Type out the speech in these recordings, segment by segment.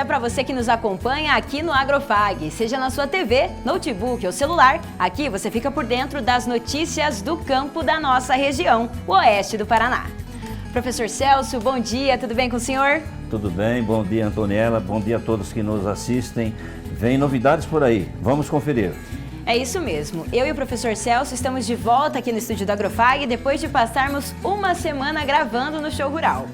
para você que nos acompanha aqui no Agrofag, seja na sua TV, notebook ou celular. Aqui você fica por dentro das notícias do campo da nossa região, o oeste do Paraná. Professor Celso, bom dia, tudo bem com o senhor? Tudo bem, bom dia Antoniela, bom dia a todos que nos assistem. Vem novidades por aí, vamos conferir. É isso mesmo, eu e o professor Celso estamos de volta aqui no estúdio do Agrofag depois de passarmos uma semana gravando no Show Rural.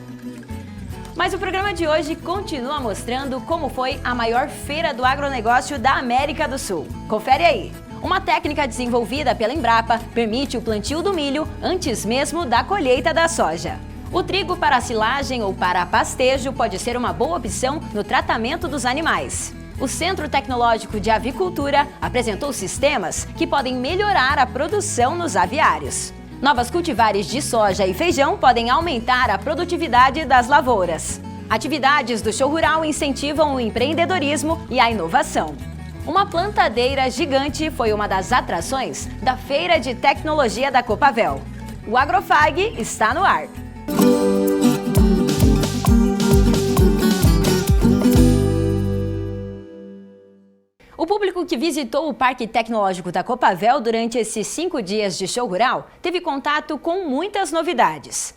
Mas o programa de hoje continua mostrando como foi a maior feira do agronegócio da América do Sul. Confere aí! Uma técnica desenvolvida pela Embrapa permite o plantio do milho antes mesmo da colheita da soja. O trigo para silagem ou para pastejo pode ser uma boa opção no tratamento dos animais. O Centro Tecnológico de Avicultura apresentou sistemas que podem melhorar a produção nos aviários. Novas cultivares de soja e feijão podem aumentar a produtividade das lavouras. Atividades do Show Rural incentivam o empreendedorismo e a inovação. Uma plantadeira gigante foi uma das atrações da Feira de Tecnologia da Copavel. O Agrofag está no ar. O público que visitou o Parque Tecnológico da Copavel durante esses 5 dias de Show Rural teve contato com muitas novidades.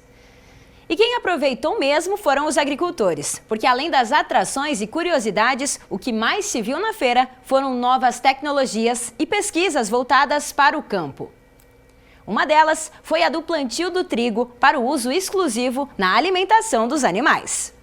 E quem aproveitou mesmo foram os agricultores, porque além das atrações e curiosidades, o que mais se viu na feira foram novas tecnologias e pesquisas voltadas para o campo. Uma delas foi a do plantio do trigo para o uso exclusivo na alimentação dos animais.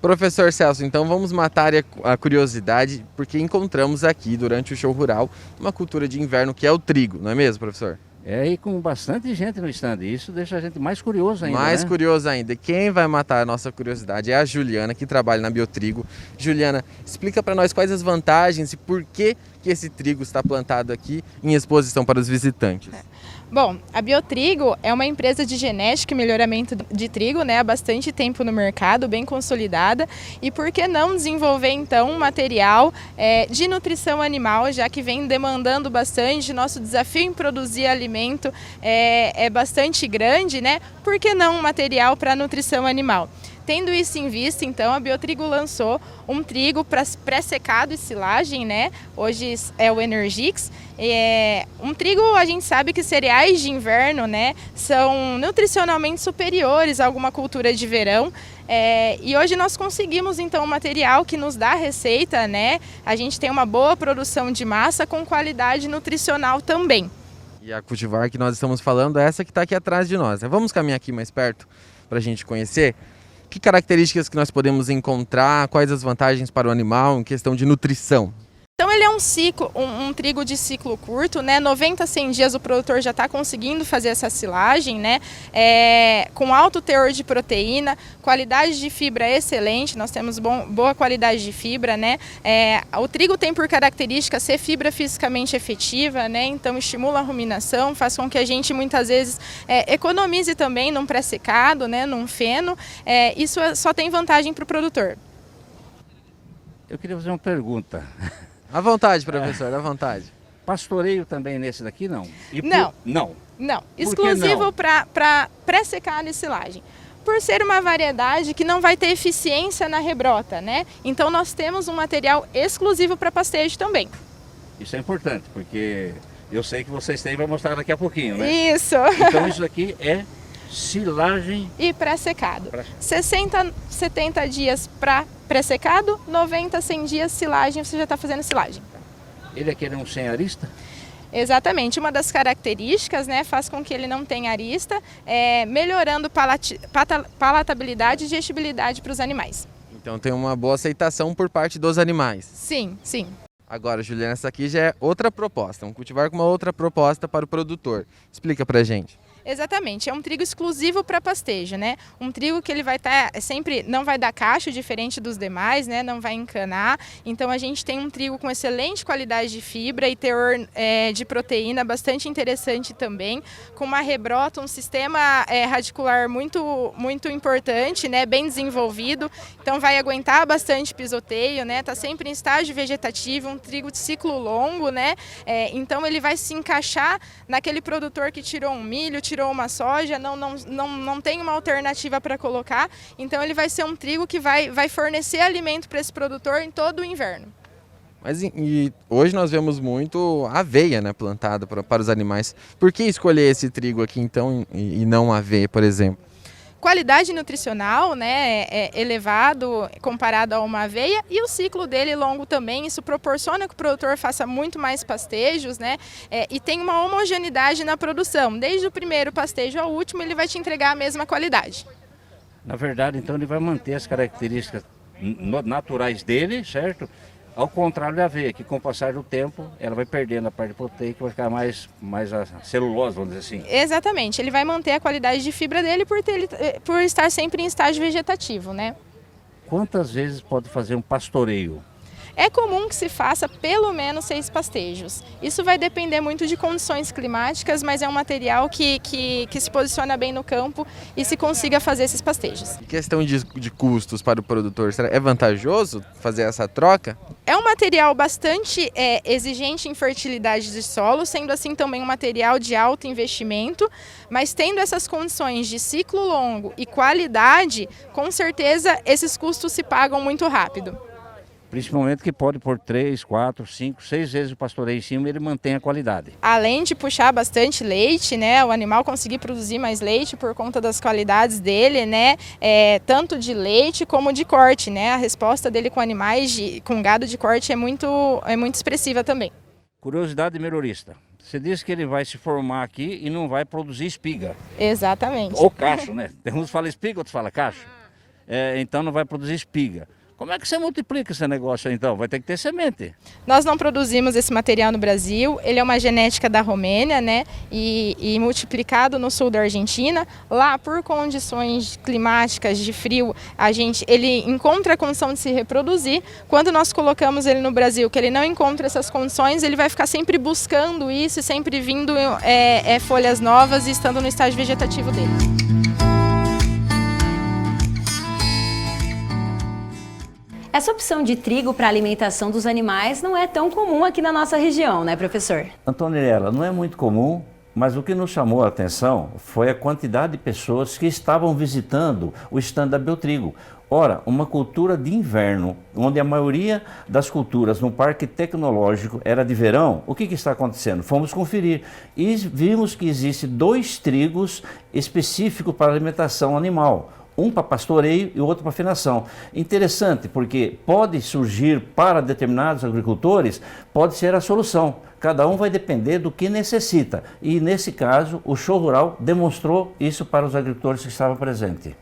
Professor Celso, então vamos matar a curiosidade, porque encontramos aqui durante o Show Rural uma cultura de inverno que é o trigo, não é mesmo, professor? E com bastante gente no stand, isso deixa a gente mais curioso ainda, Mais né? curioso ainda. Quem vai matar a nossa curiosidade é a Juliana, que trabalha na Biotrigo. Juliana, explica para nós quais as vantagens e por que esse trigo está plantado aqui em exposição para os visitantes. Bom, a Biotrigo é uma empresa de genética e melhoramento de trigo, né, há bastante tempo no mercado, bem consolidada. E por que não desenvolver então um material de nutrição animal, já que vem demandando bastante, nosso desafio em produzir alimento é bastante grande, né? Por que não um material para nutrição animal? Tendo isso em vista, então, a Biotrigo lançou um trigo para pré-secado e silagem, né? Hoje é o Energix. Um trigo, a gente sabe que cereais de inverno, né, são nutricionalmente superiores a alguma cultura de verão. E hoje nós conseguimos, então, um material que nos dá receita, né? A gente tem uma boa produção de massa com qualidade nutricional também. E a cultivar que nós estamos falando é essa que está aqui atrás de nós, né? Vamos caminhar aqui mais perto para a gente conhecer? Que características que nós podemos encontrar, quais as vantagens para o animal em questão de nutrição? Então ele é um trigo de ciclo curto, né? 90 a 100 dias o produtor já está conseguindo fazer essa silagem, né? Com alto teor de proteína, qualidade de fibra excelente, nós temos boa qualidade de fibra, né? O trigo tem por característica ser fibra fisicamente efetiva, né? Então estimula a ruminação, faz com que a gente muitas vezes economize também num pré-secado, né? Num feno. Isso só tem vantagem para o produtor. Eu queria fazer uma pergunta. À vontade, professor, à vontade. Pastoreio também nesse daqui, não? Não. Não. Não, exclusivo para pré-secado e silagem. Por ser uma variedade que não vai ter eficiência na rebrota, né? Então nós temos um material exclusivo para pastejo também. Isso é importante, porque eu sei que vocês têm, vai mostrar daqui a pouquinho, né? Isso. Então isso aqui é silagem e pré-secado. 60, 70 dias para pré-secado, 90, 100 dias silagem, você já está fazendo silagem. Ele aqui é um sem arista? Exatamente, uma das características, né, faz com que ele não tenha arista, melhorando palatabilidade e digestibilidade para os animais. Então tem uma boa aceitação por parte dos animais. Sim, sim. Agora, Juliana, essa aqui já é outra proposta, um cultivar com uma outra proposta para o produtor. Explica pra gente. Exatamente, é um trigo exclusivo para pastejo, né? Um trigo que ele vai estar sempre, não vai dar cacho, diferente dos demais, né? Não vai encanar. Então a gente tem um trigo com excelente qualidade de fibra e teor de proteína bastante interessante também, com uma rebrota, um sistema radicular muito importante, né? Bem desenvolvido. Então vai aguentar bastante pisoteio, né? Tá sempre em estágio vegetativo, um trigo de ciclo longo, né? Então ele vai se encaixar naquele produtor que tirou um milho, tirou virou uma soja, não tem uma alternativa para colocar, então ele vai ser um trigo que vai fornecer alimento para esse produtor em todo o inverno. Mas hoje nós vemos muito aveia, né, plantada para os animais. Por que escolher esse trigo aqui então e não aveia, por exemplo? Qualidade nutricional, né, é elevado comparado a uma aveia, e o ciclo dele longo também. Isso proporciona que o produtor faça muito mais pastejos, né, e tem uma homogeneidade na produção. Desde o primeiro pastejo ao último, ele vai te entregar a mesma qualidade. Na verdade, então, ele vai manter as características naturais dele, certo? Ao contrário da aveia, que com o passar do tempo, ela vai perdendo a parte proteica, vai ficar mais a celulose, vamos dizer assim. Exatamente, ele vai manter a qualidade de fibra dele por estar sempre em estágio vegetativo, né? Quantas vezes pode fazer um pastoreio? É comum que se faça pelo menos 6 pastejos. Isso vai depender muito de condições climáticas, mas é um material que se posiciona bem no campo e se consiga fazer esses pastejos. Em questão de custos para o produtor, será é vantajoso fazer essa troca? É um material bastante exigente em fertilidade de solo, sendo assim também um material de alto investimento, mas tendo essas condições de ciclo longo e qualidade, com certeza esses custos se pagam muito rápido. Principalmente que pode pôr 3, 4, 5, 6 vezes o pastoreio em cima e ele mantém a qualidade. Além de puxar bastante leite, né, o animal conseguir produzir mais leite por conta das qualidades dele, né, tanto de leite como de corte, né, a resposta dele com animais, com gado de corte é muito expressiva também. Curiosidade melhorista. Você disse que ele vai se formar aqui e não vai produzir espiga. Exatamente. Ou cacho, né? Uns falam espiga, outros falam cacho. Então não vai produzir espiga. Como é que você multiplica esse negócio aí, então? Vai ter que ter semente. Nós não produzimos esse material no Brasil, ele é uma genética da Romênia, né? E multiplicado no sul da Argentina. Lá, por condições climáticas de frio, ele encontra a condição de se reproduzir. Quando nós colocamos ele no Brasil, que ele não encontra essas condições, ele vai ficar sempre buscando isso, sempre vindo folhas novas e estando no estágio vegetativo dele. Essa opção de trigo para alimentação dos animais não é tão comum aqui na nossa região, né, professor? Antoniela, não é muito comum, mas o que nos chamou a atenção foi a quantidade de pessoas que estavam visitando o stand da Biotrigo. Ora, uma cultura de inverno, onde a maioria das culturas no parque tecnológico era de verão, o que está acontecendo? Fomos conferir e vimos que existem 2 trigos específicos para alimentação animal. Um para pastoreio e o outro para afinação. Interessante, porque pode surgir para determinados agricultores, pode ser a solução. Cada um vai depender do que necessita. E nesse caso, o Show Rural demonstrou isso para os agricultores que estavam presentes.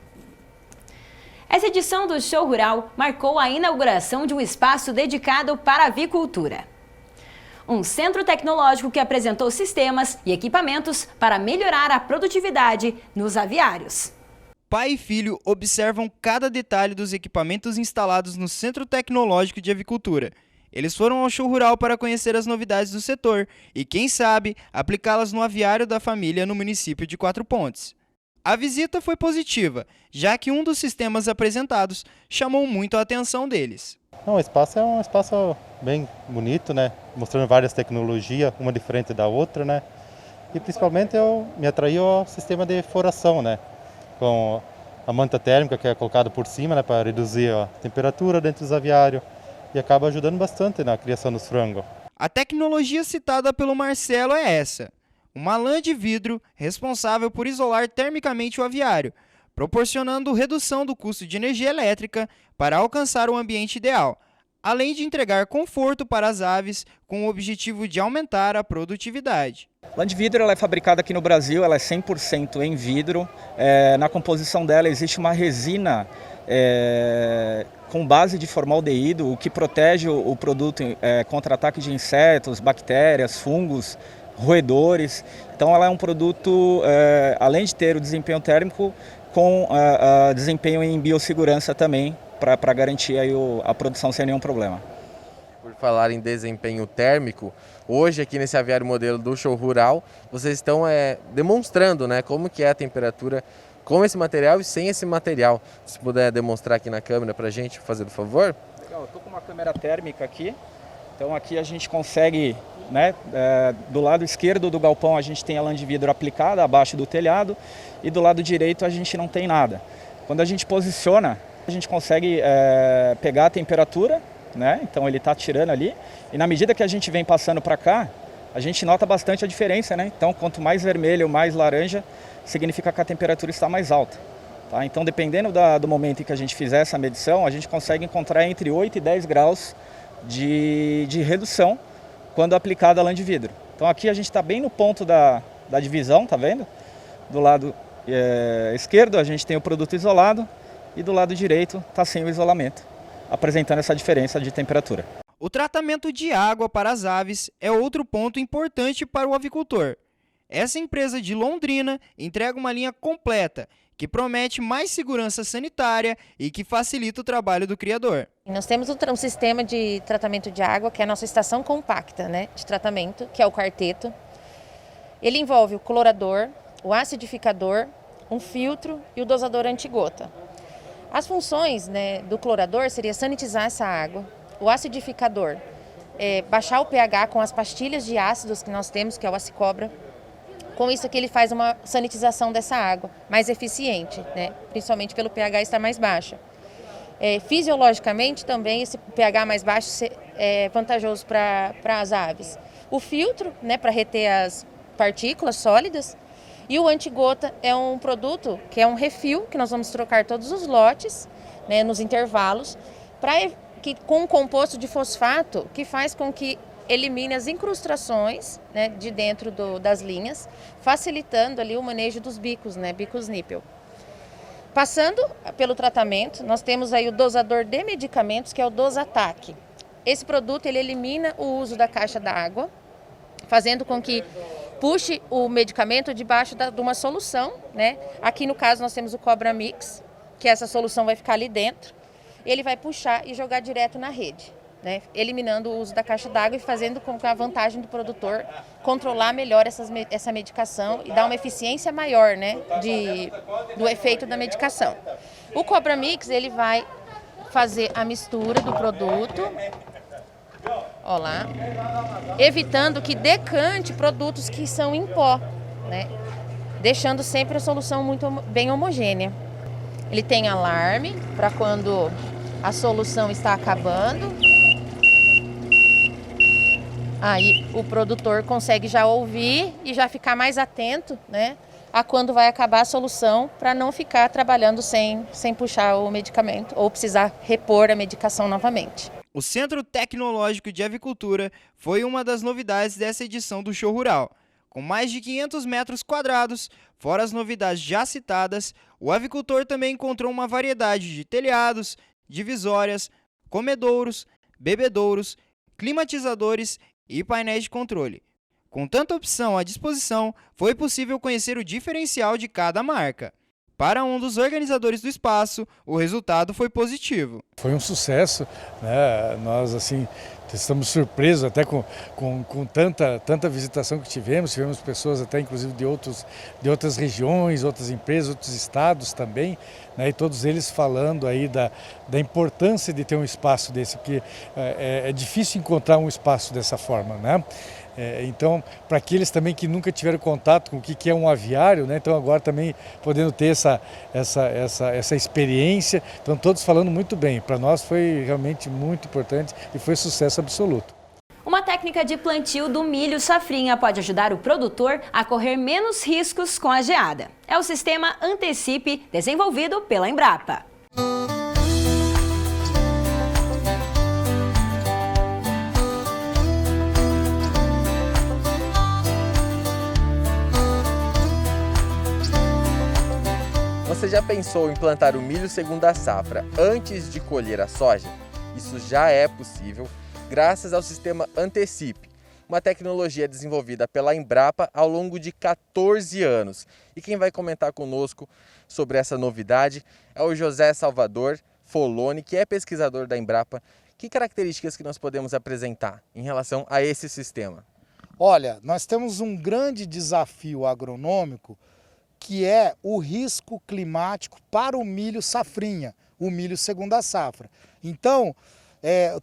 Essa edição do Show Rural marcou a inauguração de um espaço dedicado para a avicultura. Um centro tecnológico que apresentou sistemas e equipamentos para melhorar a produtividade nos aviários. Pai e filho observam cada detalhe dos equipamentos instalados no Centro Tecnológico de Avicultura. Eles foram ao Show Rural para conhecer as novidades do setor e, quem sabe, aplicá-las no aviário da família no município de Quatro Pontes. A visita foi positiva, já que um dos sistemas apresentados chamou muito a atenção deles. O espaço é um espaço bem bonito, né? Mostrando várias tecnologias, uma diferente da outra, né? E principalmente me atraiu o sistema de foração, né? Com a manta térmica que é colocada por cima, né, para reduzir a temperatura dentro dos aviários e acaba ajudando bastante na criação dos frangos. A tecnologia citada pelo Marcelo é essa: uma lã de vidro responsável por isolar termicamente o aviário, proporcionando redução do custo de energia elétrica para alcançar o ambiente ideal, além de entregar conforto para as aves com o objetivo de aumentar a produtividade. A lã de vidro ela é fabricada aqui no Brasil, ela é 100% em vidro. Na composição dela existe uma resina com base de formaldeído, o que protege o produto contra ataque de insetos, bactérias, fungos, roedores. Então ela é um produto, além de ter o desempenho térmico, com desempenho em biossegurança também, para garantir aí a produção sem nenhum problema. Por falar em desempenho térmico, hoje aqui nesse aviário modelo do Show Rural, vocês estão demonstrando, né, como que é a temperatura com esse material e sem esse material. Se puder demonstrar aqui na câmera para a gente, fazer do favor. Legal, eu estou com uma câmera térmica aqui, então aqui a gente consegue né? Do lado esquerdo do galpão a gente tem a lã de vidro aplicada abaixo do telhado e do lado direito a gente não tem nada. Quando a gente posiciona, a gente consegue pegar a temperatura, né? Então ele está tirando ali e na medida que a gente vem passando para cá, a gente nota bastante a diferença, né? Então quanto mais vermelho, mais laranja, significa que a temperatura está mais alta. Tá? Então dependendo do momento em que a gente fizer essa medição, a gente consegue encontrar entre 8 e 10 graus de redução quando aplicada a lã de vidro. Então aqui a gente está bem no ponto da divisão, tá vendo? Do lado esquerdo a gente tem o produto isolado e do lado direito está sem o isolamento, apresentando essa diferença de temperatura. O tratamento de água para as aves é outro ponto importante para o avicultor. Essa empresa de Londrina entrega uma linha completa, que promete mais segurança sanitária e que facilita o trabalho do criador. Nós temos um sistema de tratamento de água, que é a nossa estação compacta, né, de tratamento, que é o quarteto. Ele envolve o clorador, o acidificador, um filtro e o dosador antigota. As funções, né, do clorador seria sanitizar essa água, o acidificador baixar o pH com as pastilhas de ácidos que nós temos, que é o acicobra. Com isso aqui ele faz uma sanitização dessa água mais eficiente, né? Principalmente pelo pH estar mais baixo. Fisiologicamente também esse pH mais baixo é vantajoso para as aves. O filtro, né, para reter as partículas sólidas, e o antigota é um produto que é um refil que nós vamos trocar todos os lotes, né, nos intervalos, com um composto de fosfato que faz com que elimine as incrustações, né, de dentro das linhas, facilitando ali o manejo dos bicos, né, bicos nípel. Passando pelo tratamento, nós temos aí o dosador de medicamentos, que é o Dosatac. Esse produto ele elimina o uso da caixa d'água, fazendo com que puxe o medicamento debaixo de uma solução, né? Aqui no caso nós temos o Cobra Mix, que essa solução vai ficar ali dentro. Ele vai puxar e jogar direto na rede, né? Eliminando o uso da caixa d'água e fazendo com que a vantagem do produtor controlar melhor essa medicação e dar uma eficiência maior, né, do efeito da medicação. O Cobra Mix ele vai fazer a mistura do produto, ó lá, evitando que decante produtos que são em pó, né? Deixando sempre a solução muito bem homogênea. Ele tem alarme para quando a solução está acabando. Aí o produtor consegue já ouvir e já ficar mais atento, né, a quando vai acabar a solução, para não ficar trabalhando sem puxar o medicamento ou precisar repor a medicação novamente. O Centro Tecnológico de Avicultura foi uma das novidades dessa edição do Show Rural. Com mais de 500 metros quadrados, fora as novidades já citadas, o avicultor também encontrou uma variedade de telhados, divisórias, comedouros, bebedouros, climatizadores e painéis de controle. Com tanta opção à disposição, foi possível conhecer o diferencial de cada marca. Para um dos organizadores do espaço, o resultado foi positivo. Foi um sucesso, né? Nós assim estamos surpresos até com tanta visitação que tivemos pessoas até inclusive de outras regiões, outras empresas, outros estados também, né? E todos eles falando aí da importância de ter um espaço desse, porque é difícil encontrar um espaço dessa forma, né? Então, para aqueles também que nunca tiveram contato com o que é um aviário, né? Então agora também podendo ter essa experiência, então todos falando muito bem. Para nós foi realmente muito importante e foi sucesso absoluto. Uma técnica de plantio do milho safrinha pode ajudar o produtor a correr menos riscos com a geada. É o sistema Antecipe, desenvolvido pela Embrapa. Você já pensou em plantar o milho segunda safra antes de colher a soja? Isso já é possível graças ao sistema Antecipe, uma tecnologia desenvolvida pela Embrapa ao longo de 14 anos. E quem vai comentar conosco sobre essa novidade é o José Salvador Foloni, que é pesquisador da Embrapa. Que características que nós podemos apresentar em relação a esse sistema? Olha, nós temos um grande desafio agronômico, que é o risco climático para o milho safrinha, o milho segunda safra. Então,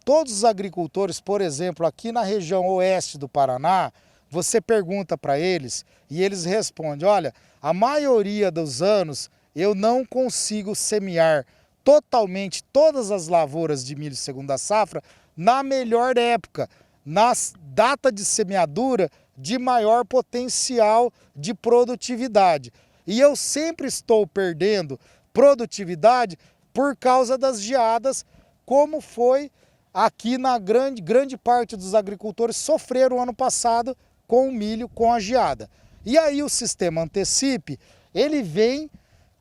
todos os agricultores, por exemplo, aqui na região oeste do Paraná, você pergunta para eles e eles respondem, olha, a maioria dos anos eu não consigo semear totalmente todas as lavouras de milho segunda safra na melhor época, na data de semeadura de maior potencial de produtividade. E eu sempre estou perdendo produtividade por causa das geadas, como foi aqui na grande parte dos agricultores sofreram ano passado com o milho, com a geada. E aí o sistema Antecipe, ele vem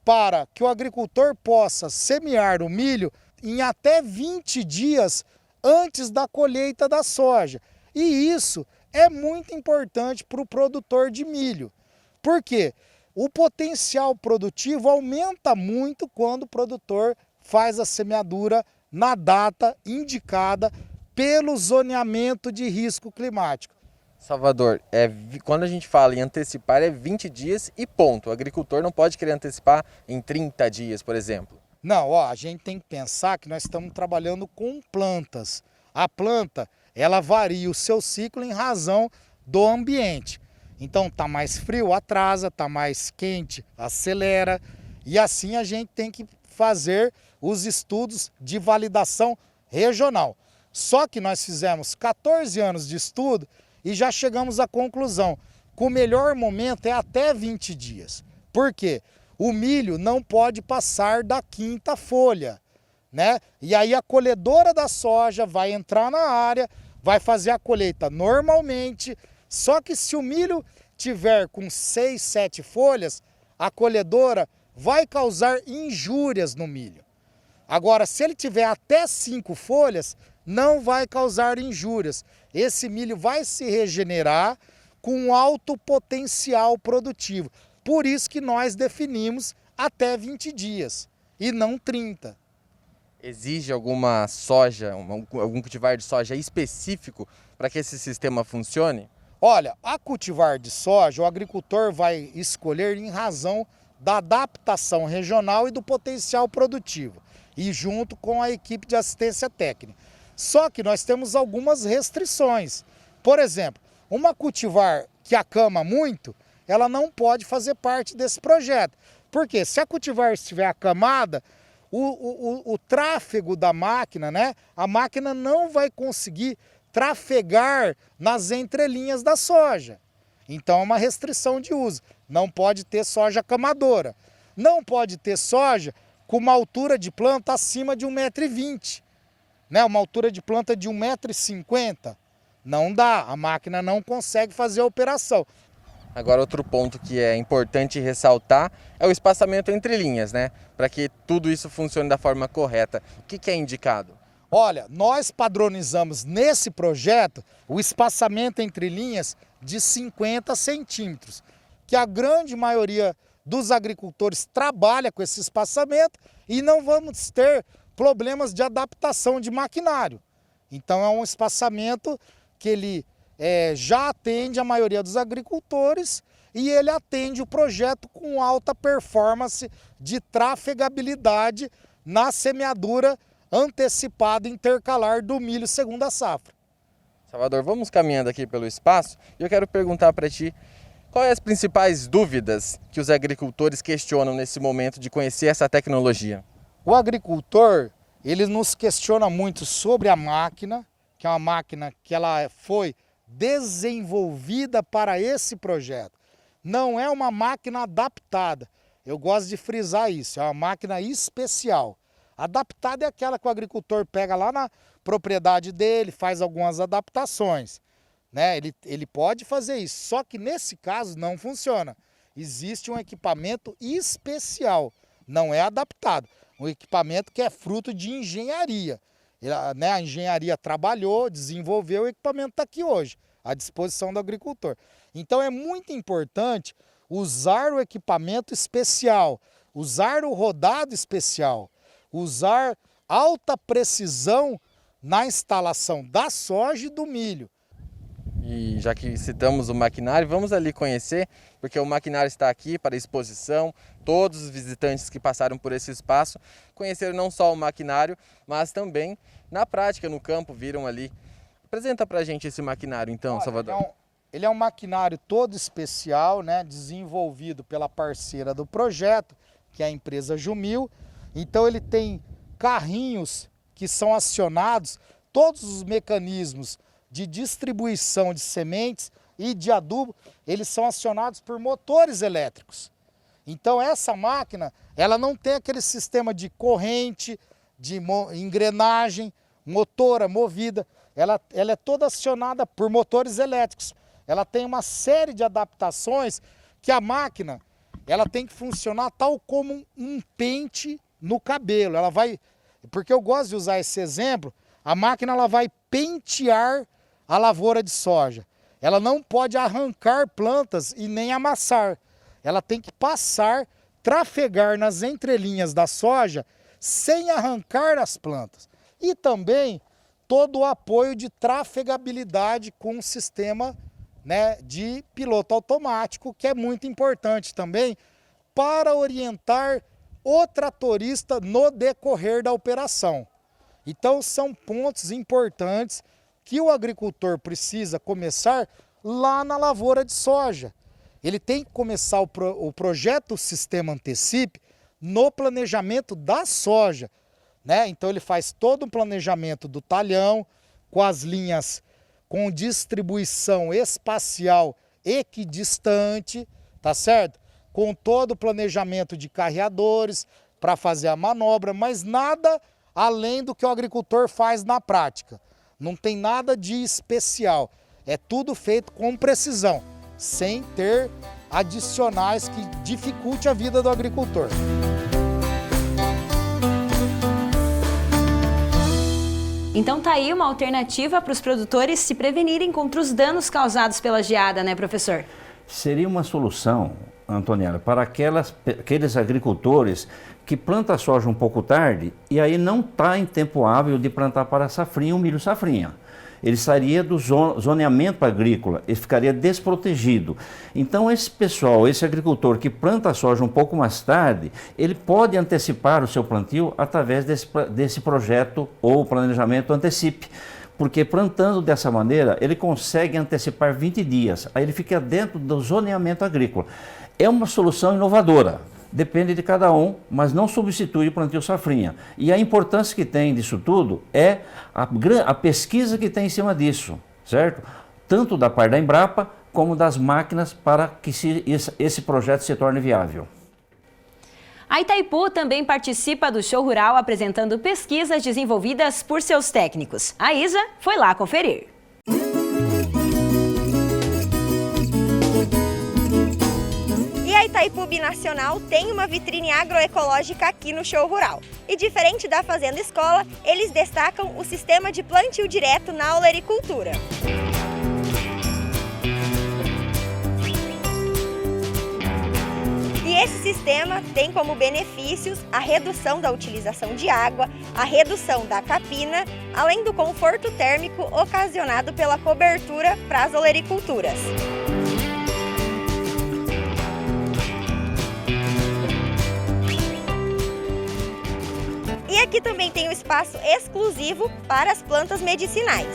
para que o agricultor possa semear o milho em até 20 dias antes da colheita da soja. E isso é muito importante para o produtor de milho. Por quê? O potencial produtivo aumenta muito quando o produtor faz a semeadura na data indicada pelo zoneamento de risco climático. Salvador, quando a gente fala em antecipar é 20 dias e ponto. O agricultor não pode querer antecipar em 30 dias, por exemplo. Não, a gente tem que pensar que nós estamos trabalhando com plantas. A planta, ela varia o seu ciclo em razão do ambiente. Então tá mais frio, atrasa, tá mais quente, acelera. E assim a gente tem que fazer os estudos de validação regional. Só que nós fizemos 14 anos de estudo e já chegamos à conclusão que o melhor momento é até 20 dias. Por quê? O milho não pode passar da quinta folha, né? E aí a colhedora da soja vai entrar na área, vai fazer a colheita normalmente, só que se o milho tiver com 6, 7 folhas, a colhedora vai causar injúrias no milho. Agora, se ele tiver até 5 folhas, não vai causar injúrias. Esse milho vai se regenerar com alto potencial produtivo. Por isso que nós definimos até 20 dias e não 30. Exige alguma soja, algum cultivar de soja específico para que esse sistema funcione? Olha, a cultivar de soja, o agricultor vai escolher em razão da adaptação regional e do potencial produtivo, e junto com a equipe de assistência técnica. Só que nós temos algumas restrições. Por exemplo, uma cultivar que acama muito, ela não pode fazer parte desse projeto. Porque se a cultivar estiver acamada, o tráfego da máquina, né? A máquina não vai conseguir trafegar nas entrelinhas da soja. Então é uma restrição de uso. Não pode ter soja acamadora. Não pode ter soja com uma altura de planta acima de 1,20 m. Né? Uma altura de planta de 1,50 m. Não dá, a máquina não consegue fazer a operação. Agora, outro ponto que é importante ressaltar é o espaçamento entre linhas, né? Para que tudo isso funcione da forma correta. O que é indicado? Olha, nós padronizamos nesse projeto o espaçamento entre linhas de 50 centímetros, que a grande maioria dos agricultores trabalha com esse espaçamento e não vamos ter problemas de adaptação de maquinário. Então é um espaçamento que ele já atende a maioria dos agricultores e ele atende o projeto com alta performance de trafegabilidade na semeadura antecipada intercalar do milho segunda safra. Salvador, vamos caminhando aqui pelo espaço e eu quero perguntar para ti quais as principais dúvidas que os agricultores questionam nesse momento de conhecer essa tecnologia. O agricultor, ele nos questiona muito sobre a máquina, que é uma máquina que ela foi desenvolvida para esse projeto. Não é uma máquina adaptada. Eu gosto de frisar isso, é uma máquina especial. Adaptada é aquela que o agricultor pega lá na propriedade dele, faz algumas adaptações, né? Ele pode fazer isso, só que nesse caso não funciona. Existe um equipamento especial, não é adaptado. Um equipamento que é fruto de engenharia. A engenharia trabalhou, desenvolveu, o equipamento está aqui hoje, à disposição do agricultor. Então é muito importante usar o equipamento especial, usar o rodado especial, usar alta precisão na instalação da soja e do milho. E já que citamos o maquinário, vamos ali conhecer, porque o maquinário está aqui para exposição. Todos os visitantes que passaram por esse espaço conheceram não só o maquinário, mas também na prática, no campo, viram ali. Apresenta para a gente esse maquinário então, Salvador. Ele é um maquinário todo especial, né, desenvolvido pela parceira do projeto, que é a empresa Jumil. Então ele tem carrinhos que são acionados, todos os mecanismos de distribuição de sementes e de adubo, eles são acionados por motores elétricos. Então essa máquina, ela não tem aquele sistema de corrente, de engrenagem, motora, movida, ela é toda acionada por motores elétricos. Ela tem uma série de adaptações que a máquina, ela tem que funcionar tal como um pente no cabelo. Ela vai, porque eu gosto de usar esse exemplo, a máquina ela vai pentear a lavoura de soja. Ela não pode arrancar plantas e nem amassar. Ela tem que passar, trafegar nas entrelinhas da soja sem arrancar as plantas. E também todo o apoio de trafegabilidade com o sistema, né, de piloto automático, que é muito importante também para orientar o tratorista no decorrer da operação. Então são pontos importantes que o agricultor precisa começar lá na lavoura de soja. Ele tem que começar o projeto Sistema Antecipe no planejamento da soja, né? Então ele faz todo o planejamento do talhão, com as linhas com distribuição espacial equidistante, tá certo? Com todo o planejamento de carreadores para fazer a manobra, mas nada além do que o agricultor faz na prática. Não tem nada de especial, é tudo feito com precisão, sem ter adicionais que dificulte a vida do agricultor. Então tá aí uma alternativa para os produtores se prevenirem contra os danos causados pela geada, né, professor? Seria uma solução, Antoniela, para aqueles agricultores que plantam a soja um pouco tarde e aí não está em tempo hábil de plantar para safrinha, o milho safrinha. Ele sairia do zoneamento agrícola, ele ficaria desprotegido. Então esse pessoal, esse agricultor que planta a soja um pouco mais tarde, ele pode antecipar o seu plantio através desse projeto ou planejamento Antecipe. Porque plantando dessa maneira, ele consegue antecipar 20 dias, aí ele fica dentro do zoneamento agrícola. É uma solução inovadora. Depende de cada um, mas não substitui o plantio safrinha. E a importância que tem disso tudo é a pesquisa que tem em cima disso, certo? Tanto da parte da Embrapa, como das máquinas para que esse projeto se torne viável. A Itaipu também participa do Show Rural apresentando pesquisas desenvolvidas por seus técnicos. A Isa foi lá conferir. A Itaipu Binacional tem uma vitrine agroecológica aqui no Show Rural. E diferente da Fazenda Escola, eles destacam o sistema de plantio direto na olericultura. E esse sistema tem como benefícios a redução da utilização de água, a redução da capina, além do conforto térmico ocasionado pela cobertura para as olericulturas. E aqui também tem um espaço exclusivo para as plantas medicinais.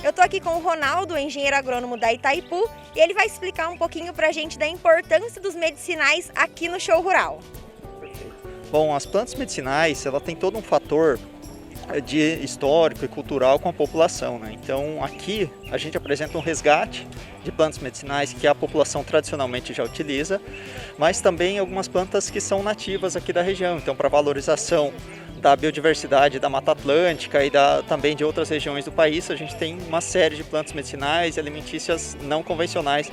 Eu estou aqui com o Ronaldo, engenheiro agrônomo da Itaipu, e ele vai explicar um pouquinho para a gente da importância dos medicinais aqui no Show Rural. Bom, as plantas medicinais, ela tem todo um fator de histórico e cultural com a população, né? Então aqui a gente apresenta um resgate de plantas medicinais que a população tradicionalmente já utiliza, mas também algumas plantas que são nativas aqui da região. Então, para valorização da biodiversidade da Mata Atlântica e também de outras regiões do país, a gente tem uma série de plantas medicinais e alimentícias não convencionais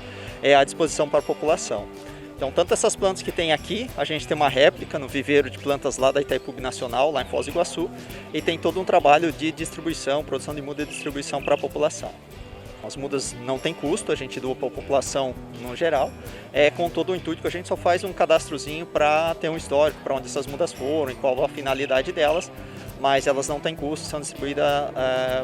à disposição para a população. Então, tanto essas plantas que tem aqui, a gente tem uma réplica no viveiro de plantas lá da Itaipu Binacional, lá em Foz do Iguaçu, e tem todo um trabalho de distribuição, produção de muda e distribuição para a população. As mudas não têm custo, a gente doa para a população no geral, com todo o intuito que a gente só faz um cadastrozinho para ter um histórico, para onde essas mudas foram, e qual a finalidade delas, mas elas não têm custo, são distribuídas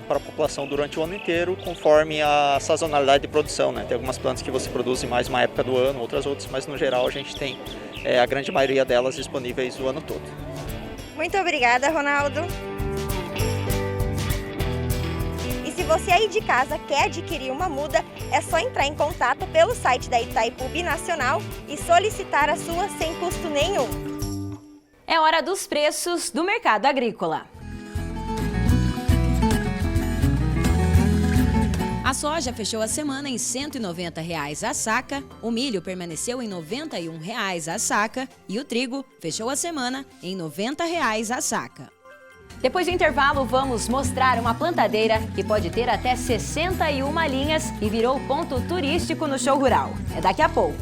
para a população durante o ano inteiro, conforme a sazonalidade de produção, né? Tem algumas plantas que você produz em mais uma época do ano, outras, mas no geral a gente tem a grande maioria delas disponíveis o ano todo. Muito obrigada, Ronaldo. E se você aí de casa quer adquirir uma muda, é só entrar em contato pelo site da Itaipu Binacional e solicitar a sua sem custo nenhum. É hora dos preços do mercado agrícola. A soja fechou a semana em R$ 190 a saca, o milho permaneceu em R$ 91 a saca e o trigo fechou a semana em R$ 90 a saca. Depois do intervalo, vamos mostrar uma plantadeira que pode ter até 61 linhas e virou ponto turístico no show rural. É daqui a pouco.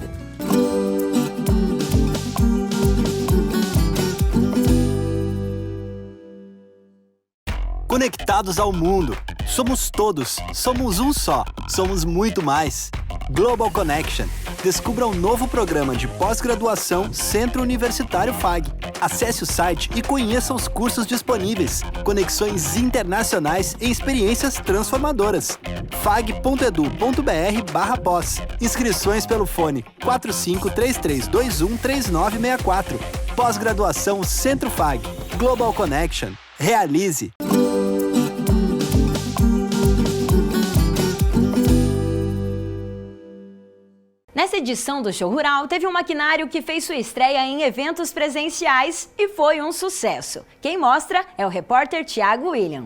Conectados ao mundo. Somos todos, somos um só, somos muito mais. Global Connection. Descubra um novo programa de pós-graduação Centro Universitário FAG. Acesse o site e conheça os cursos disponíveis. Conexões internacionais e experiências transformadoras. fag.edu.br/pós. Inscrições pelo fone 4533213964. Pós-graduação Centro FAG. Global Connection. Realize. Nessa edição do Show Rural, teve um maquinário que fez sua estreia em eventos presenciais e foi um sucesso. Quem mostra é o repórter Thiago William.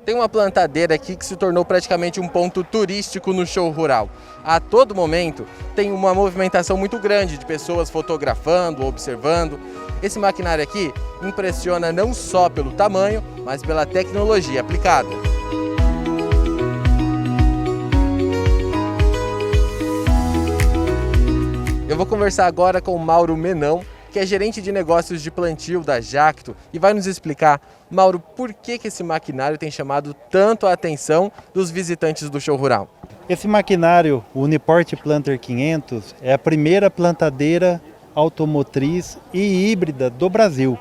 Tem uma plantadeira aqui que se tornou praticamente um ponto turístico no Show Rural. A todo momento tem uma movimentação muito grande de pessoas fotografando, observando. Esse maquinário aqui impressiona não só pelo tamanho, mas pela tecnologia aplicada. Eu vou conversar agora com o Mauro Menão, que é gerente de negócios de plantio da Jacto, e vai nos explicar, Mauro, por que esse maquinário tem chamado tanto a atenção dos visitantes do Show Rural. Esse maquinário, o Uniport Planter 500, é a primeira plantadeira automotriz e híbrida do Brasil.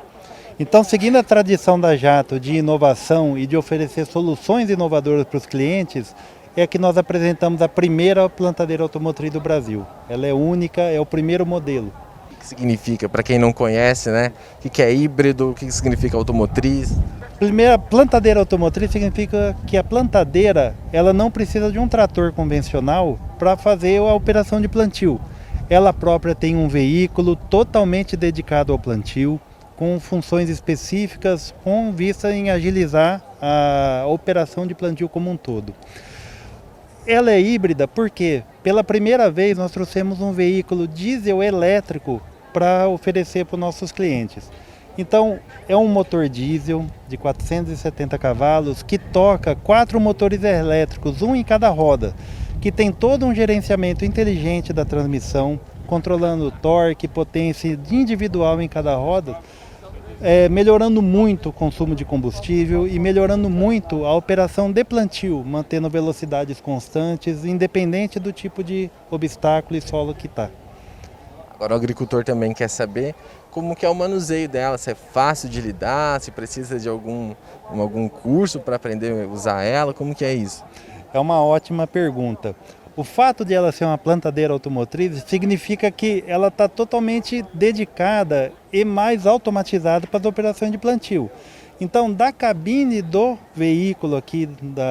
Então, seguindo a tradição da Jacto de inovação e de oferecer soluções inovadoras para os clientes, é que nós apresentamos a primeira plantadeira automotriz do Brasil. Ela é única, é o primeiro modelo. O que significa, para quem não conhece, né? O que é híbrido, o que significa automotriz? Primeira, plantadeira automotriz significa que a plantadeira ela não precisa de um trator convencional para fazer a operação de plantio. Ela própria tem um veículo totalmente dedicado ao plantio, com funções específicas com vista em agilizar a operação de plantio como um todo. Ela é híbrida porque, pela primeira vez, nós trouxemos um veículo diesel elétrico para oferecer para os nossos clientes. Então, é um motor diesel de 470 cavalos que toca 4 motores elétricos, um em cada roda, que tem todo um gerenciamento inteligente da transmissão, controlando o torque, potência individual em cada roda, melhorando muito o consumo de combustível e melhorando muito a operação de plantio, mantendo velocidades constantes, independente do tipo de obstáculo e solo que está. Agora o agricultor também quer saber como que é o manuseio dela, se é fácil de lidar, se precisa de algum curso para aprender a usar ela, como que é isso? É uma ótima pergunta. O fato de ela ser uma plantadeira automotriz significa que ela está totalmente dedicada e mais automatizada para as operações de plantio. Então, da cabine do veículo aqui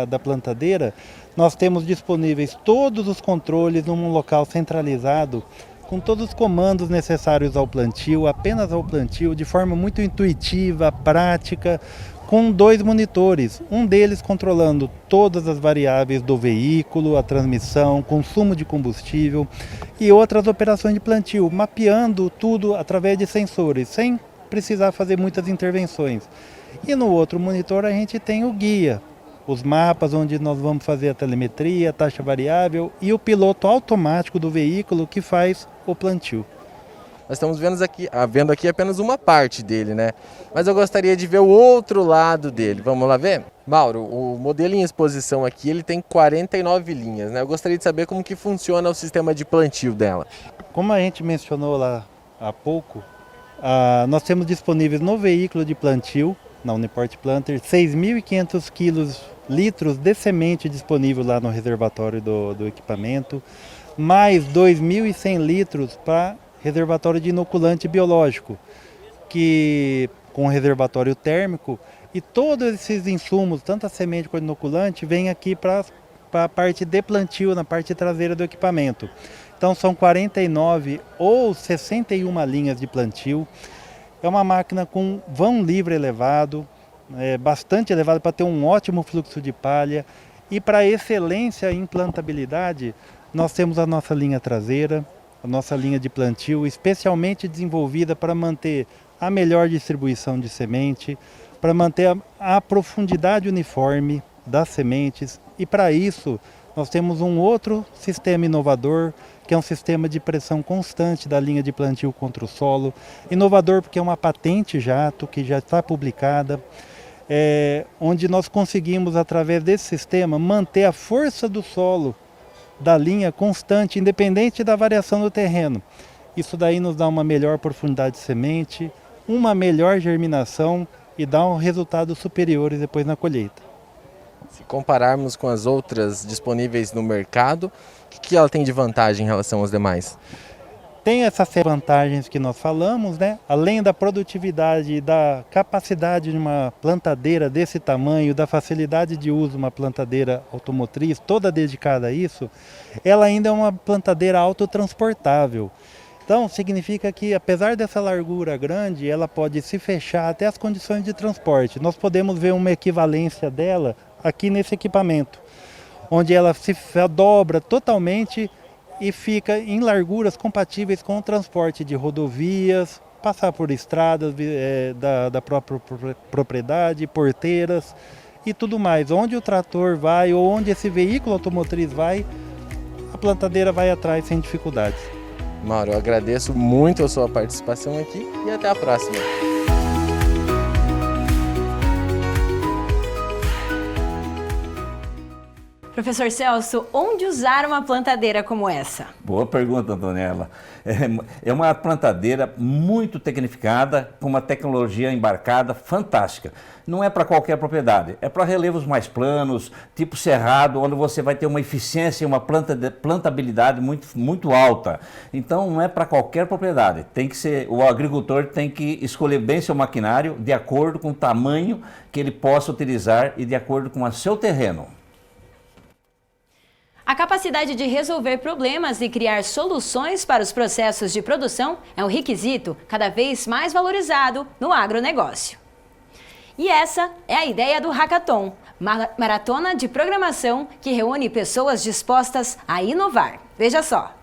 da plantadeira, nós temos disponíveis todos os controles num local centralizado, com todos os comandos necessários ao plantio, apenas ao plantio, de forma muito intuitiva, prática, com 2 monitores, um deles controlando todas as variáveis do veículo, a transmissão, consumo de combustível e outras operações de plantio, mapeando tudo através de sensores, sem precisar fazer muitas intervenções. E no outro monitor a gente tem o guia, os mapas onde nós vamos fazer a telemetria, a taxa variável e o piloto automático do veículo que faz o plantio. Nós estamos vendo aqui apenas uma parte dele, né? Mas eu gostaria de ver o outro lado dele. Vamos lá ver? Mauro, o modelo em exposição aqui, ele tem 49 linhas, né? Eu gostaria de saber como que funciona o sistema de plantio dela. Como a gente mencionou lá há pouco, nós temos disponíveis no veículo de plantio, na Uniport Planter, 6.500 litros de semente disponível lá no reservatório do equipamento, mais 2.100 litros para reservatório de inoculante biológico, que com reservatório térmico, e todos esses insumos, tanto a semente quanto o inoculante, vem aqui para a parte de plantio, na parte traseira do equipamento. Então são 49 ou 61 linhas de plantio. É uma máquina com vão livre elevado, bastante elevado para ter um ótimo fluxo de palha. E para excelência em plantabilidade, nós temos a nossa linha traseira, a nossa linha de plantio, especialmente desenvolvida para manter a melhor distribuição de semente, para manter a profundidade uniforme das sementes. E para isso, nós temos um outro sistema inovador, que é um sistema de pressão constante da linha de plantio contra o solo. Inovador porque é uma patente jato, que já está publicada, onde nós conseguimos, através desse sistema, manter a força do solo da linha constante, independente da variação do terreno. Isso daí nos dá uma melhor profundidade de semente, uma melhor germinação e dá resultados superiores depois na colheita. Se compararmos com as outras disponíveis no mercado, o que ela tem de vantagem em relação aos demais? Tem essas vantagens que nós falamos, né? Além da produtividade e da capacidade de uma plantadeira desse tamanho, da facilidade de uso, uma plantadeira automotriz toda dedicada a isso, ela ainda é uma plantadeira autotransportável. Então significa que, apesar dessa largura grande, ela pode se fechar até as condições de transporte. Nós podemos ver uma equivalência dela aqui nesse equipamento, onde ela se dobra totalmente e fica em larguras compatíveis com o transporte de rodovias, passar por estradas da própria propriedade, porteiras e tudo mais. Onde o trator vai ou onde esse veículo automotriz vai, a plantadeira vai atrás sem dificuldades. Mauro, eu agradeço muito a sua participação aqui e até a próxima. Professor Celso, onde usar uma plantadeira como essa? Boa pergunta, Antonella. É uma plantadeira muito tecnificada, com uma tecnologia embarcada fantástica. Não é para qualquer propriedade, é para relevos mais planos, tipo cerrado, onde você vai ter uma eficiência e uma plantabilidade muito alta. Então não é para qualquer propriedade. O agricultor tem que escolher bem seu maquinário de acordo com o tamanho que ele possa utilizar e de acordo com o seu terreno. A capacidade de resolver problemas e criar soluções para os processos de produção é um requisito cada vez mais valorizado no agronegócio. E essa é a ideia do Hackathon, maratona de programação que reúne pessoas dispostas a inovar. Veja só.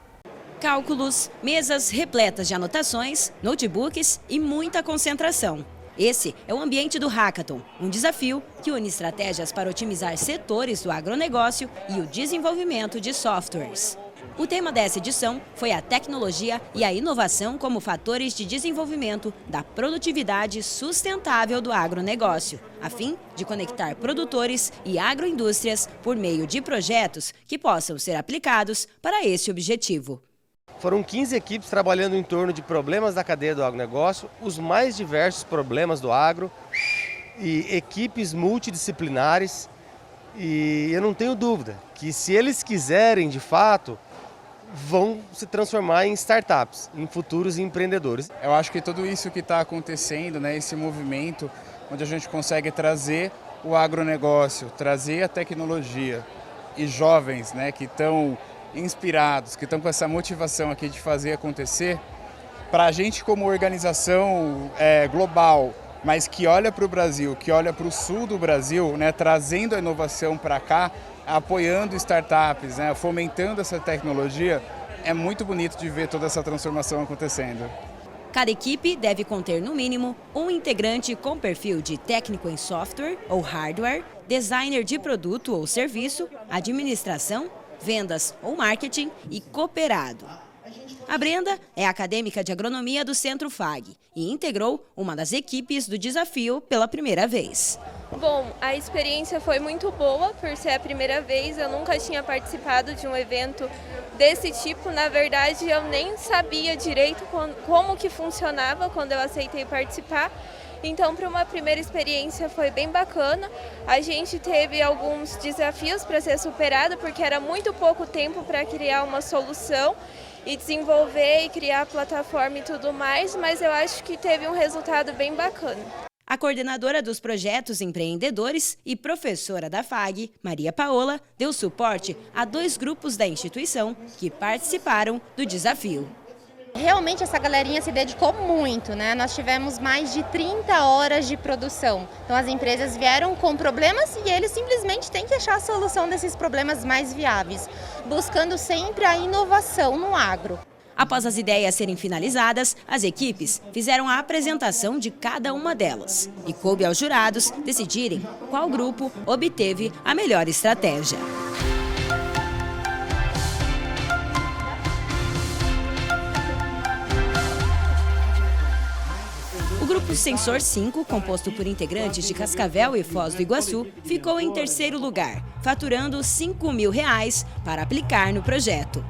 Cálculos, mesas repletas de anotações, notebooks e muita concentração. Esse é o ambiente do Hackathon, um desafio que une estratégias para otimizar setores do agronegócio e o desenvolvimento de softwares. O tema dessa edição foi a tecnologia e a inovação como fatores de desenvolvimento da produtividade sustentável do agronegócio, a fim de conectar produtores e agroindústrias por meio de projetos que possam ser aplicados para esse objetivo. Foram 15 equipes trabalhando em torno de problemas da cadeia do agronegócio, os mais diversos problemas do agro, e equipes multidisciplinares. E eu não tenho dúvida que, se eles quiserem de fato, vão se transformar em startups, em futuros empreendedores. Eu acho que tudo isso que está acontecendo, né, esse movimento, onde a gente consegue trazer o agronegócio, trazer a tecnologia e jovens, né, que estão inspirados, que estão com essa motivação aqui de fazer acontecer, para a gente como organização global, mas que olha para o Brasil, que olha para o sul do Brasil, né, trazendo a inovação para cá, apoiando startups, né, fomentando essa tecnologia, é muito bonito de ver toda essa transformação acontecendo. Cada equipe deve conter, no mínimo, um integrante com perfil de técnico em software ou hardware, designer de produto ou serviço, administração, vendas ou marketing e cooperado. A Brenda é acadêmica de agronomia do Centro FAG e integrou uma das equipes do desafio pela primeira vez. Bom, a experiência foi muito boa por ser a primeira vez. Eu nunca tinha participado de um evento desse tipo. Na verdade, eu nem sabia direito como que funcionava quando eu aceitei participar. Então, para uma primeira experiência foi bem bacana. A gente teve alguns desafios para ser superado, porque era muito pouco tempo para criar uma solução e desenvolver e criar a plataforma e tudo mais, mas eu acho que teve um resultado bem bacana. A coordenadora dos projetos empreendedores e professora da FAG, Maria Paola, deu suporte a 2 grupos da instituição que participaram do desafio. Realmente essa galerinha se dedicou muito, né? Nós tivemos mais de 30 horas de produção. Então as empresas vieram com problemas e eles simplesmente têm que achar a solução desses problemas mais viáveis, buscando sempre a inovação no agro. Após as ideias serem finalizadas, as equipes fizeram a apresentação de cada uma delas e coube aos jurados decidirem qual grupo obteve a melhor estratégia. O grupo Sensor 5, composto por integrantes de Cascavel e Foz do Iguaçu, ficou em terceiro lugar, faturando R$ 5.000 para aplicar no projeto.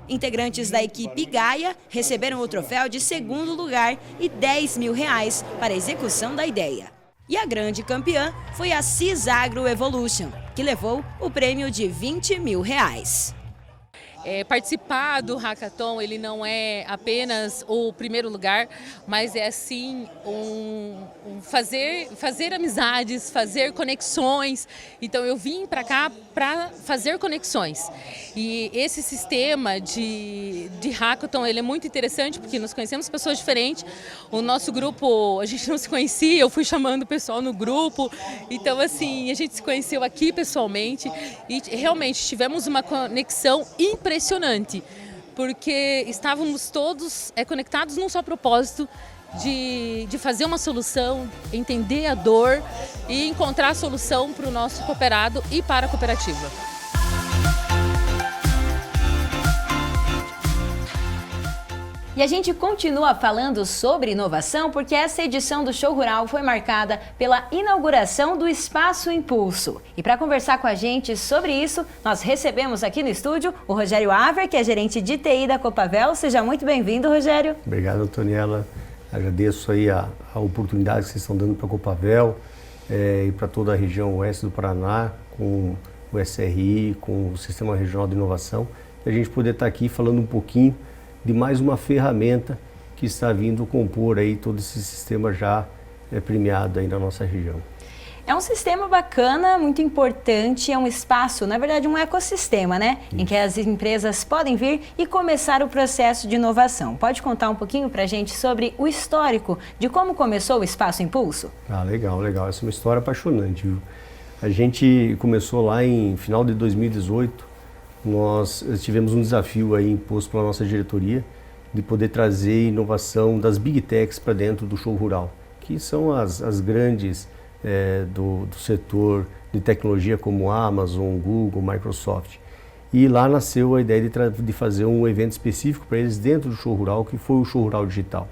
Integrantes da equipe Gaia receberam o troféu de segundo lugar e R$ 10.000 para a execução da ideia. E a grande campeã foi a Cisagro Evolution, que levou o prêmio de R$ 20.000. Participar do Hackathon, ele não é apenas o primeiro lugar, mas é assim fazer amizades, fazer conexões. Então eu vim para cá para fazer conexões. E esse sistema de Hackathon, ele é muito interessante porque nós conhecemos pessoas diferentes. O nosso grupo, a gente não se conhecia, eu fui chamando o pessoal no grupo. Então assim, a gente se conheceu aqui pessoalmente e realmente tivemos uma conexão impressionante, porque estávamos todos conectados num só propósito de fazer uma solução, entender a dor e encontrar a solução para o nosso cooperado e para a cooperativa. E a gente continua falando sobre inovação porque essa edição do Show Rural foi marcada pela inauguração do Espaço Impulso. E para conversar com a gente sobre isso, nós recebemos aqui no estúdio o Rogério Aver, que é gerente de TI da Copavel. Seja muito bem-vindo, Rogério. Obrigado, Antoniela. Agradeço aí a oportunidade que vocês estão dando para a Copavel e para toda a região oeste do Paraná, com o SRI, com o Sistema Regional de Inovação, e a gente poder estar aqui falando um pouquinho de mais uma ferramenta que está vindo compor aí todo esse sistema já premiado aí na nossa região. É um sistema bacana, muito importante, é um espaço, na verdade um ecossistema, né? Em que as empresas podem vir e começar o processo de inovação. Pode contar um pouquinho para a gente sobre o histórico de como começou o Espaço Impulso? Ah, legal. Essa é uma história apaixonante, viu? A gente começou lá em final de 2018, nós tivemos um desafio aí imposto pela nossa diretoria de poder trazer inovação das Big Techs para dentro do Show Rural, que são as grandes do setor de tecnologia como Amazon, Google, Microsoft. E lá nasceu a ideia de fazer um evento específico para eles dentro do Show Rural, que foi o Show Rural Digital.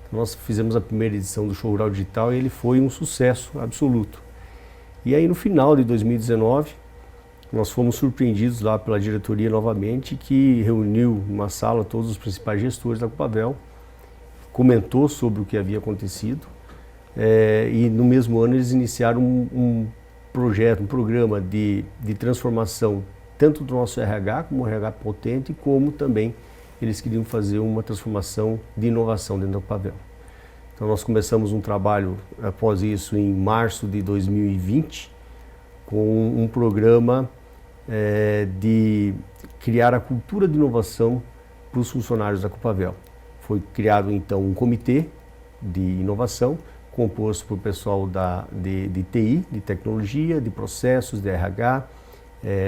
Então, nós fizemos a primeira edição do Show Rural Digital e ele foi um sucesso absoluto. E aí no final de 2019, nós fomos surpreendidos lá pela diretoria novamente, que reuniu numa sala todos os principais gestores da Copavel, comentou sobre o que havia acontecido e no mesmo ano eles iniciaram um programa de transformação tanto do nosso RH, como um RH potente, como também eles queriam fazer uma transformação de inovação dentro da Copavel. Então nós começamos um trabalho após isso em março de 2020, com um programa de criar a cultura de inovação para os funcionários da Copavel. Foi criado então um comitê de inovação composto por pessoal de TI, de tecnologia, de processos, de RH,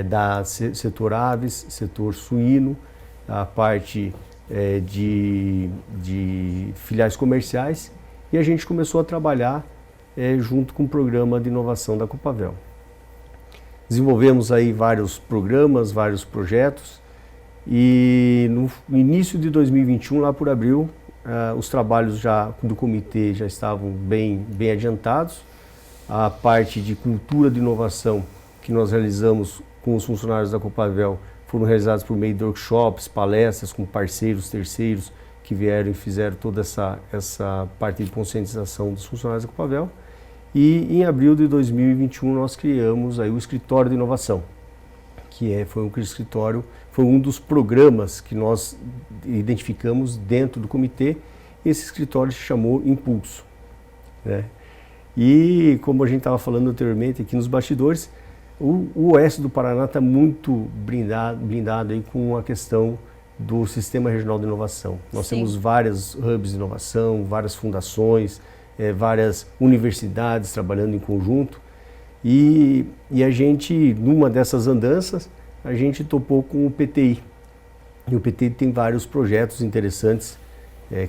da setor aves, setor suíno, a parte de filiais comerciais, e a gente começou a trabalhar junto com o programa de inovação da Copavel. Desenvolvemos aí vários programas, vários projetos E no início de 2021, lá por abril, os trabalhos do comitê já estavam bem adiantados. A parte de cultura de inovação que nós realizamos com os funcionários da Copavel foram realizados por meio de workshops, palestras com parceiros, terceiros, que vieram e fizeram toda essa parte de conscientização dos funcionários da Copavel. E em abril de 2021 nós criamos aí o Escritório de Inovação, que foi um dos programas que nós identificamos dentro do comitê. Esse escritório se chamou Impulso, né? E como a gente estava falando anteriormente aqui nos bastidores, o oeste do Paraná está muito blindado aí com a questão do Sistema Regional de Inovação. Nós temos várias hubs de inovação, várias fundações, várias universidades trabalhando em conjunto. E a gente, numa dessas andanças, a gente topou com o PTI. E o PTI tem vários projetos interessantes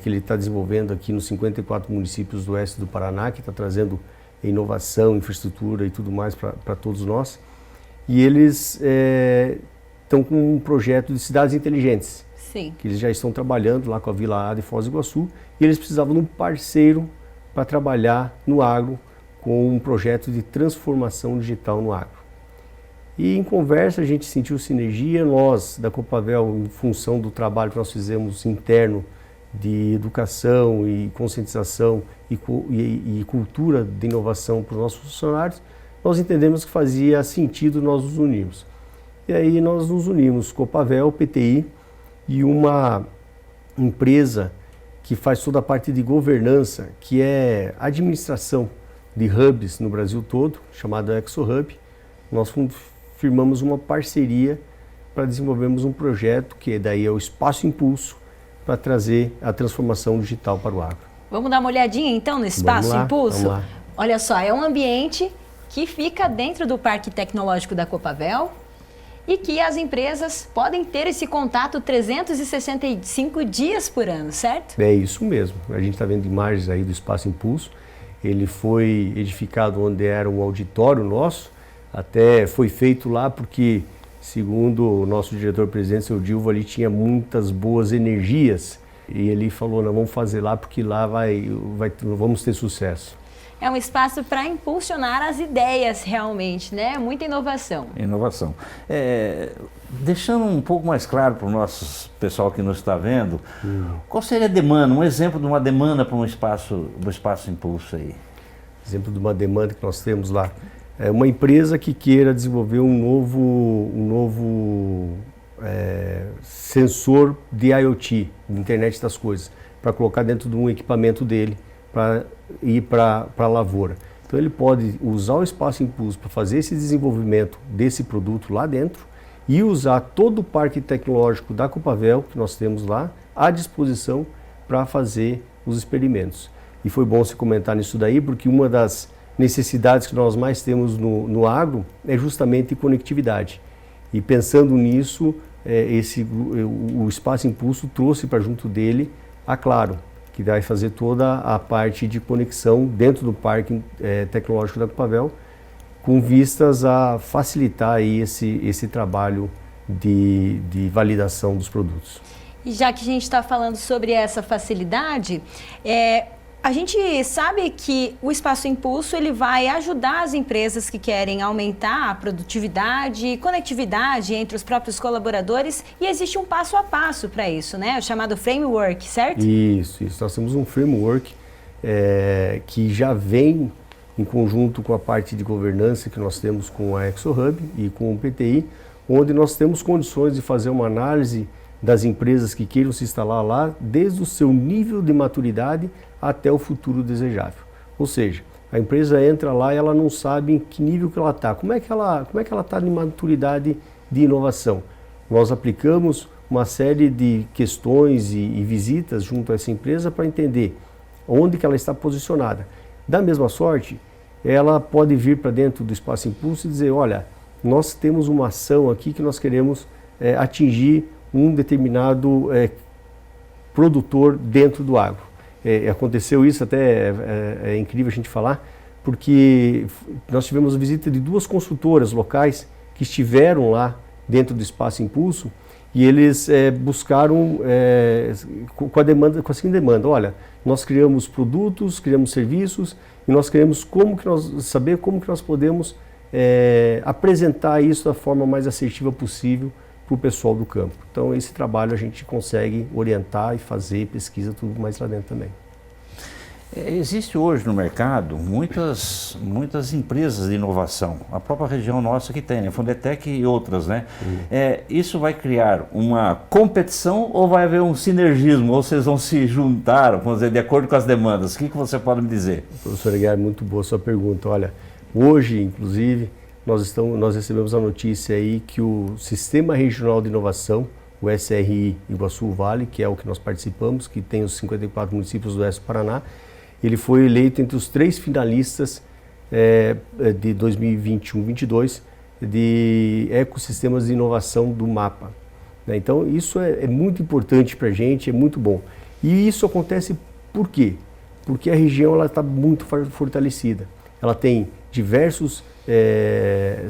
que ele está desenvolvendo aqui nos 54 municípios do oeste do Paraná, que está trazendo inovação, infraestrutura e tudo mais para todos nós. E eles estão com um projeto de cidades inteligentes, que eles já estão trabalhando lá com a Vila A de Foz do Iguaçu, e eles precisavam de um parceiro para trabalhar no agro com um projeto de transformação digital no agro. E em conversa a gente sentiu sinergia, nós da Copavel, em função do trabalho que nós fizemos interno de educação e conscientização e cultura de inovação para os nossos funcionários, nós entendemos que fazia sentido nós nos unirmos. E aí nós nos unimos, Copavel, PTI e uma empresa que faz toda a parte de governança, que é administração de hubs no Brasil todo, chamada ExoHub. Nós firmamos uma parceria para desenvolvermos um projeto que daí é o Espaço Impulso, para trazer a transformação digital para o agro. Vamos dar uma olhadinha então no Espaço Impulso? Vamos lá. Olha só, é um ambiente que fica dentro do Parque Tecnológico da Copavel e que as empresas podem ter esse contato 365 dias por ano, certo? É isso mesmo. A gente está vendo imagens aí do Espaço Impulso. Ele foi edificado onde era um auditório nosso, até foi feito lá porque, segundo o nosso diretor-presidente, seu Dilvo, ali tinha muitas boas energias. E ele falou, não, vamos fazer lá porque lá vamos ter sucesso. É um espaço para impulsionar as ideias realmente, né? Muita inovação. Inovação. Deixando um pouco mais claro para o nosso pessoal que nos está vendo, qual seria a demanda, um exemplo de uma demanda para um espaço Impulso aí? Exemplo de uma demanda que nós temos lá. É uma empresa que queira desenvolver um novo sensor de IoT, de internet das coisas, para colocar dentro de um equipamento dele, para ir para a lavoura. Então ele pode usar o Espaço Impulso para fazer esse desenvolvimento desse produto lá dentro e usar todo o parque tecnológico da Copavel, que nós temos lá, à disposição para fazer os experimentos. E foi bom se comentar nisso daí, porque uma das necessidades que nós mais temos no agro é justamente conectividade. E pensando nisso, o Espaço Impulso trouxe para junto dele a Claro, que vai fazer toda a parte de conexão dentro do Parque Tecnológico da Copavel, com vistas a facilitar aí esse trabalho de validação dos produtos. E já que a gente está falando sobre essa facilidade, a gente sabe que o Espaço Impulso ele vai ajudar as empresas que querem aumentar a produtividade e conectividade entre os próprios colaboradores, e existe um passo a passo para isso, né? O chamado framework, certo? Isso. Nós temos um framework que já vem em conjunto com a parte de governança que nós temos com a ExoHub e com o PTI, onde nós temos condições de fazer uma análise das empresas que queiram se instalar lá, desde o seu nível de maturidade até o futuro desejável. Ou seja, a empresa entra lá e ela não sabe em que nível que ela está, como é que ela está de maturidade de inovação. Nós aplicamos uma série de questões e visitas junto a essa empresa para entender onde que ela está posicionada. Da mesma sorte, ela pode vir para dentro do Espaço Impulso e dizer, olha, nós temos uma ação aqui que nós queremos atingir um determinado produtor dentro do agro. Aconteceu isso, até é incrível a gente falar, porque nós tivemos a visita de 2 consultoras locais que estiveram lá dentro do Espaço Impulso E eles buscaram com a seguinte demanda: olha, nós criamos produtos, criamos serviços e nós queremos saber como que nós podemos apresentar isso da forma mais assertiva possível para o pessoal do campo. Então esse trabalho a gente consegue orientar e fazer pesquisa tudo mais lá dentro também. Existe hoje no mercado muitas empresas de inovação, a própria região nossa que tem, né? Fundetec e outras, né? Isso vai criar uma competição ou vai haver um sinergismo, ou vocês vão se juntar, vamos dizer, de acordo com as demandas? O que você pode me dizer? Professor Aguiar, muito boa a sua pergunta. Olha, hoje, inclusive, nós recebemos a notícia aí que o Sistema Regional de Inovação, o SRI Iguaçu Vale, que é o que nós participamos, que tem os 54 municípios do oeste do Paraná, ele foi eleito entre os 3 finalistas de 2021-22 de ecossistemas de inovação do MAPA. Então isso é muito importante para a gente, é muito bom. E isso acontece por quê? Porque a região está muito fortalecida. Ela tem diversos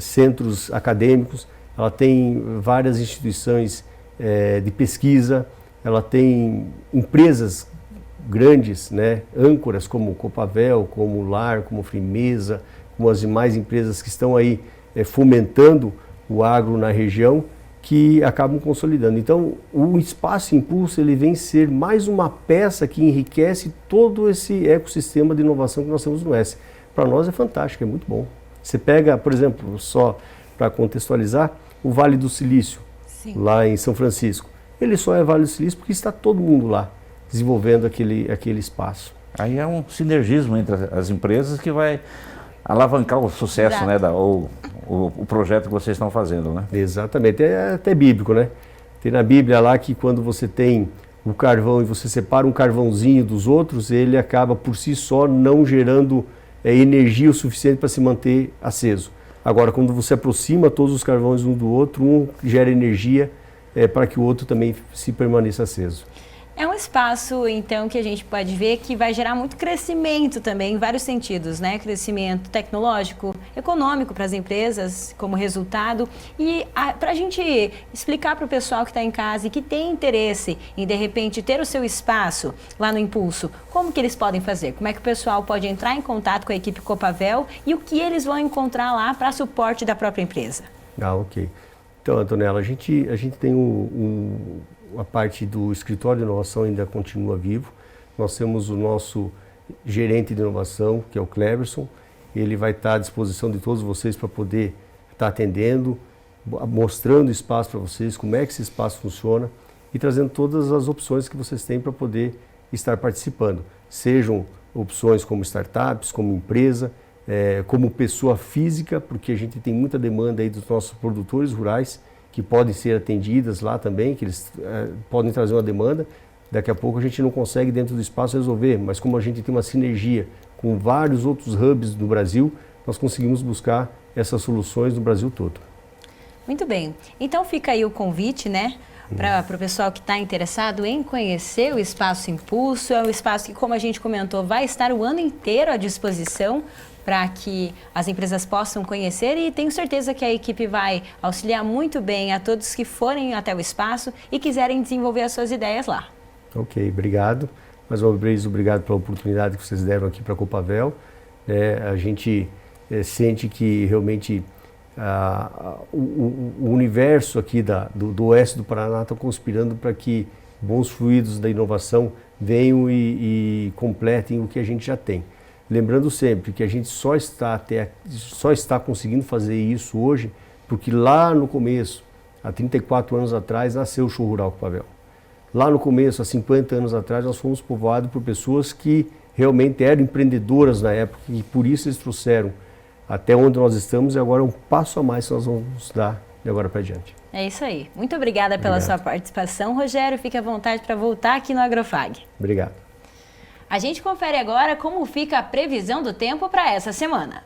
centros acadêmicos, ela tem várias instituições de pesquisa, ela tem empresas grandes, né, âncoras como Copavel, como LAR, como Frimeza, como as demais empresas que estão aí fomentando o agro na região, que acabam consolidando. Então, o Espaço Impulso ele vem ser mais uma peça que enriquece todo esse ecossistema de inovação que nós temos no oeste. Para nós é fantástico, é muito bom. Você pega, por exemplo, só para contextualizar, o Vale do Silício, lá em São Francisco. Ele só é Vale do Silício porque está todo mundo lá desenvolvendo aquele espaço. Aí é um sinergismo entre as empresas que vai alavancar o sucesso, né, o projeto que vocês estão fazendo, né? Exatamente, é até bíblico, né? Tem na Bíblia lá que quando você tem o carvão e você separa um carvãozinho dos outros, ele acaba por si só não gerando energia o suficiente para se manter aceso. Agora, quando você aproxima todos os carvões um do outro, um gera energia para que o outro também se permaneça aceso. É um espaço, então, que a gente pode ver que vai gerar muito crescimento também, em vários sentidos, né? Crescimento tecnológico, econômico para as empresas como resultado. E para a gente explicar para o pessoal que está em casa e que tem interesse em, de repente, ter o seu espaço lá no Impulso, como que eles podem fazer? Como é que o pessoal pode entrar em contato com a equipe Copavel e o que eles vão encontrar lá para suporte da própria empresa? Ok. Então, Antonella, a gente tem a parte do escritório de inovação ainda continua vivo. Nós temos o nosso gerente de inovação, que é o Cleverson. Ele vai estar à disposição de todos vocês para poder estar atendendo, mostrando espaço para vocês, como é que esse espaço funciona e trazendo todas as opções que vocês têm para poder estar participando. Sejam opções como startups, como empresa, como pessoa física, porque a gente tem muita demanda aí dos nossos produtores rurais, que podem ser atendidas lá também, que eles podem trazer uma demanda. Daqui a pouco a gente não consegue dentro do espaço resolver, mas como a gente tem uma sinergia com vários outros hubs no Brasil, nós conseguimos buscar essas soluções no Brasil todo. Muito bem. Então fica aí o convite, né? Para o pessoal que está interessado em conhecer o Espaço Impulso. É um espaço que, como a gente comentou, vai estar o ano inteiro à disposição para que as empresas possam conhecer, e tenho certeza que a equipe vai auxiliar muito bem a todos que forem até o espaço e quiserem desenvolver as suas ideias lá. Ok, obrigado. Mais uma vez, obrigado pela oportunidade que vocês deram aqui para a Copavel. A gente sente que realmente o universo aqui do oeste do Paraná está conspirando para que bons fluidos da inovação venham e completem o que a gente já tem. Lembrando sempre que a gente só está conseguindo fazer isso hoje porque lá no começo, há 34 anos atrás, nasceu o Show Rural Copavel. Lá no começo, há 50 anos atrás, nós fomos povoados por pessoas que realmente eram empreendedoras na época e por isso eles trouxeram até onde nós estamos, e agora é um passo a mais que nós vamos dar de agora para diante. É isso aí. Muito obrigada pela sua participação, Rogério. Fique à vontade para voltar aqui no Agrofag. Obrigado. A gente confere agora como fica a previsão do tempo para essa semana.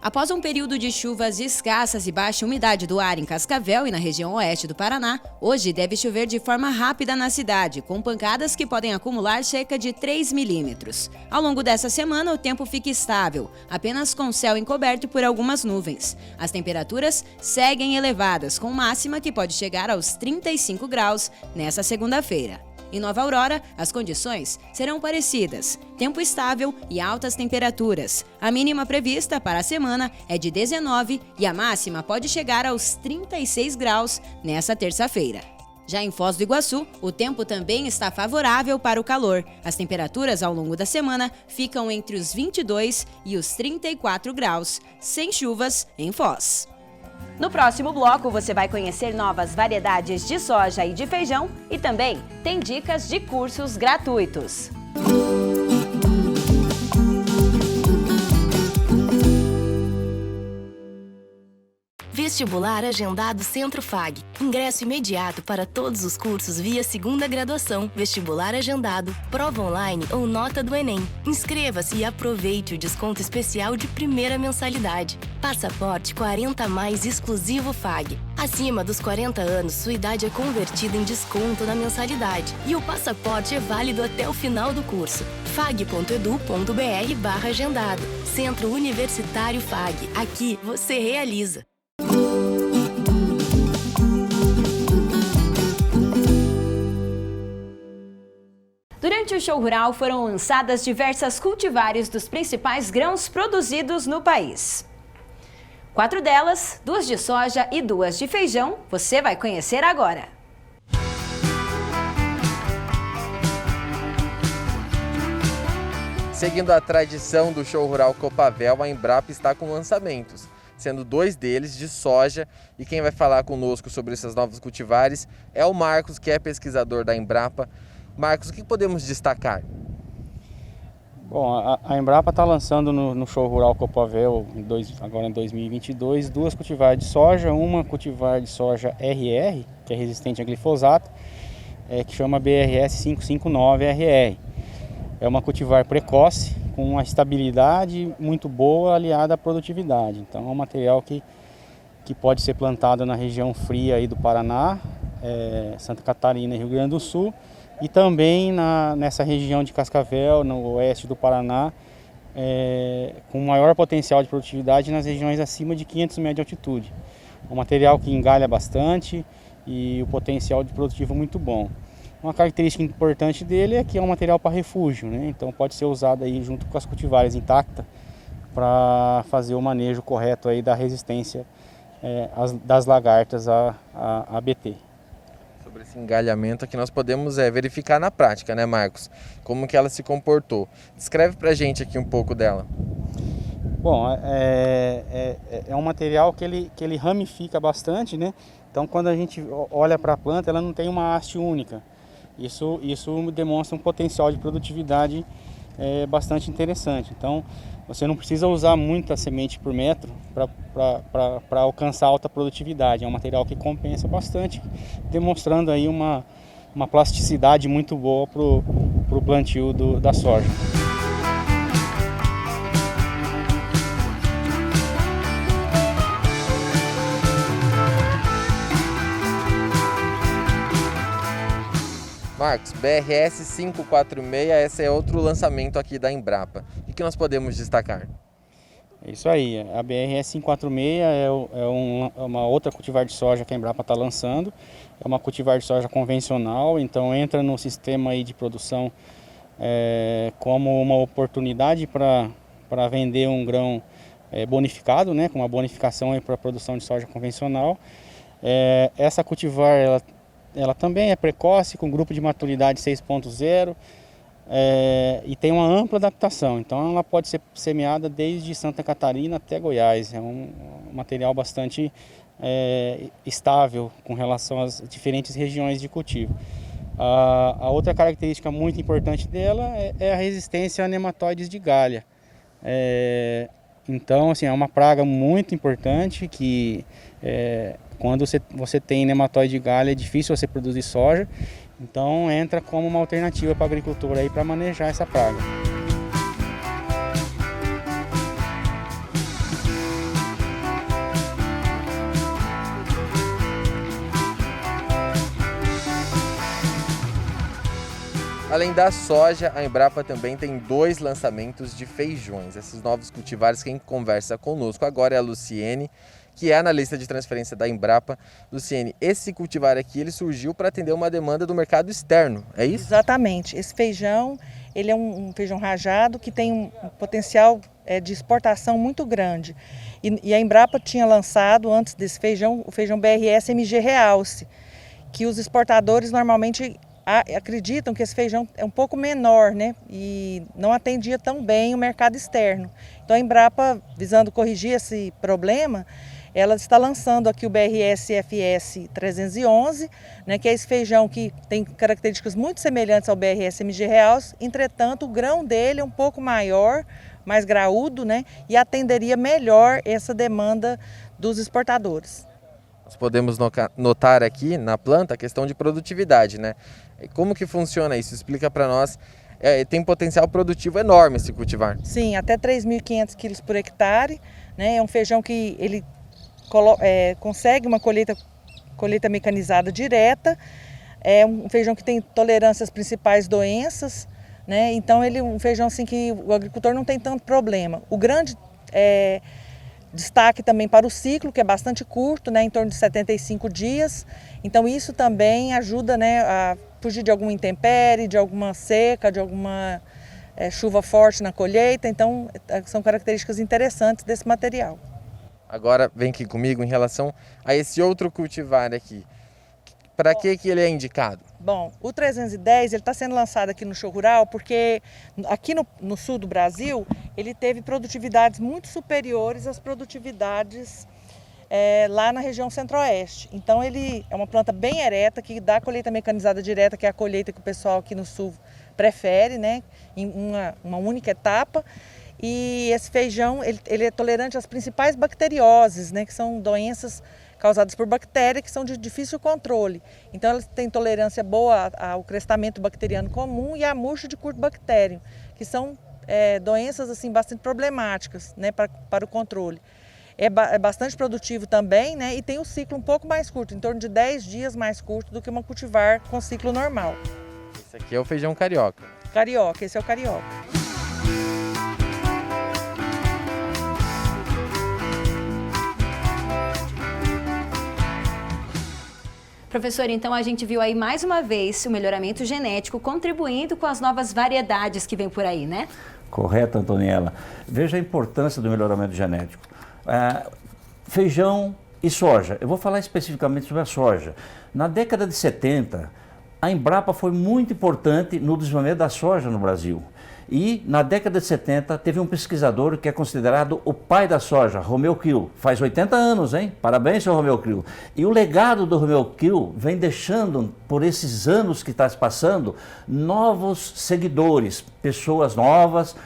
Após um período de chuvas escassas e baixa umidade do ar em Cascavel e na região oeste do Paraná, hoje deve chover de forma rápida na cidade, com pancadas que podem acumular cerca de 3 milímetros. Ao longo dessa semana, o tempo fica estável, apenas com céu encoberto por algumas nuvens. As temperaturas seguem elevadas, com máxima que pode chegar aos 35 graus nessa segunda-feira. Em Nova Aurora, as condições serão parecidas, tempo estável e altas temperaturas. A mínima prevista para a semana é de 19 e a máxima pode chegar aos 36 graus nessa terça-feira. Já em Foz do Iguaçu, o tempo também está favorável para o calor. As temperaturas ao longo da semana ficam entre os 22 e os 34 graus, sem chuvas em Foz. No próximo bloco, você vai conhecer novas variedades de soja e de feijão e também tem dicas de cursos gratuitos. Vestibular agendado Centro FAG. Ingresso imediato para todos os cursos via segunda graduação, vestibular agendado, prova online ou nota do Enem. Inscreva-se e aproveite o desconto especial de primeira mensalidade. Passaporte 40+ exclusivo FAG. Acima dos 40 anos, sua idade é convertida em desconto na mensalidade. E o passaporte é válido até o final do curso. fag.edu.br/agendado. Centro Universitário FAG. Aqui você realiza. Durante o show rural foram lançadas diversas cultivares dos principais grãos produzidos no país. 4 delas, 2 de soja e 2 de feijão, você vai conhecer agora. Seguindo a tradição do show rural Copavel, a Embrapa está com lançamentos, sendo 2 deles de soja, e quem vai falar conosco sobre esses novos cultivares é o Marcos, que é pesquisador da Embrapa. Marcos, o que podemos destacar? Bom, a Embrapa está lançando no show rural Copavel, agora em 2022, 2 cultivares de soja, uma cultivar de soja RR, que é resistente a glifosato, que chama BRS 559RR. É uma cultivar precoce, com uma estabilidade muito boa aliada à produtividade. Então é um material que pode ser plantado na região fria aí do Paraná, Santa Catarina e Rio Grande do Sul, e também nessa região de Cascavel, no oeste do Paraná, com maior potencial de produtividade nas regiões acima de 500 metros de altitude. É um material que engalha bastante e o potencial de produtivo é muito bom. Uma característica importante dele é que é um material para refúgio, né? Então pode ser usado aí junto com as cultivares intactas para fazer o manejo correto aí da resistência das lagartas a ABT. Sobre esse engalhamento aqui nós podemos verificar na prática, né, Marcos? Como que ela se comportou. Descreve pra gente aqui um pouco dela. Bom, é um material que ele ramifica bastante, né? Então quando a gente olha para a planta, ela não tem uma haste única. Isso demonstra um potencial de produtividade bastante interessante. Então você não precisa usar muita semente por metro para alcançar alta produtividade. É um material que compensa bastante, demonstrando aí uma plasticidade muito boa para o plantio da soja. Marcos, BRS 546, esse é outro lançamento aqui da Embrapa. O que nós podemos destacar? É isso aí, a BRS 546 é uma outra cultivar de soja que a Embrapa está lançando. É uma cultivar de soja convencional, então entra no sistema aí de produção como uma oportunidade para vender um grão bonificado, né, com uma bonificação para a produção de soja convencional. Essa cultivar ela também é precoce, com grupo de maturidade 6.0 e tem uma ampla adaptação. Então ela pode ser semeada desde Santa Catarina até Goiás. É um material bastante estável com relação às diferentes regiões de cultivo. A outra característica muito importante dela é a resistência a nematóides de galha. Então, assim, é uma praga muito importante que quando você tem nematóide de galha é difícil você produzir soja, então entra como uma alternativa para o agricultor aí para manejar essa praga. Além da soja, a Embrapa também tem 2 lançamentos de feijões. Esses novos cultivares, quem conversa conosco agora é a Luciene, que é analista de transferência da Embrapa. Luciene, esse cultivar aqui ele surgiu para atender uma demanda do mercado externo, é isso? Exatamente. Esse feijão, ele é um feijão rajado que tem um potencial de exportação muito grande. E a Embrapa tinha lançado antes desse feijão, o feijão BRS MG Realce, que os exportadores normalmente acreditam que esse feijão é um pouco menor, né? E não atendia tão bem o mercado externo. Então a Embrapa, visando corrigir esse problema, ela está lançando aqui o BRS FS 311, né, que é esse feijão que tem características muito semelhantes ao BRS MG Realce, entretanto o grão dele é um pouco maior, mais graúdo, né, e atenderia melhor essa demanda dos exportadores. Nós podemos notar aqui na planta a questão de produtividade, né? Como que funciona isso? Explica para nós. Tem potencial produtivo enorme esse cultivar. Sim, até 3.500 quilos por hectare, né? É um feijão que ele consegue uma colheita mecanizada direta. É um feijão que tem tolerância às principais doenças, né? Então ele é um feijão assim que o agricultor não tem tanto problema. O grande destaque também para o ciclo, que é bastante curto, né, em torno de 75 dias. Então isso também ajuda, né, a fugir de alguma intempérie, de alguma seca, de alguma chuva forte na colheita. Então são características interessantes desse material. Agora vem aqui comigo em relação a esse outro cultivar aqui. Para que ele é indicado? Bom, o 310 ele está sendo lançado aqui no Show Rural porque aqui no sul do Brasil ele teve produtividades muito superiores às produtividades lá na região centro-oeste. Então ele é uma planta bem ereta que dá colheita mecanizada direta, que é a colheita que o pessoal aqui no sul prefere, né, em uma única etapa. E esse feijão ele é tolerante às principais bacterioses, né, que são doenças causadas por bactérias que são de difícil controle. Então elas têm tolerância boa ao crestamento bacteriano comum e à murcha de curtibactério, que são doenças assim bastante problemáticas, né, para o controle. É bastante produtivo também, né, e tem um ciclo um pouco mais curto, em torno de 10 dias mais curto do que uma cultivar com ciclo normal. Esse aqui é o feijão carioca. Carioca, esse é o carioca. Professor, então a gente viu aí mais uma vez o melhoramento genético contribuindo com as novas variedades que vem por aí, né? Correto, Antoniela. Veja a importância do melhoramento genético. Feijão e soja. Eu vou falar especificamente sobre a soja. Na década de 70, a Embrapa foi muito importante no desenvolvimento da soja no Brasil. E na década de 70 teve um pesquisador que é considerado o pai da soja, Romeu Kiel. Faz 80 anos, hein? Parabéns, seu Romeu Kiel. E o legado do Romeu Kiel vem deixando, por esses anos que está se passando, novos seguidores, pessoas novas,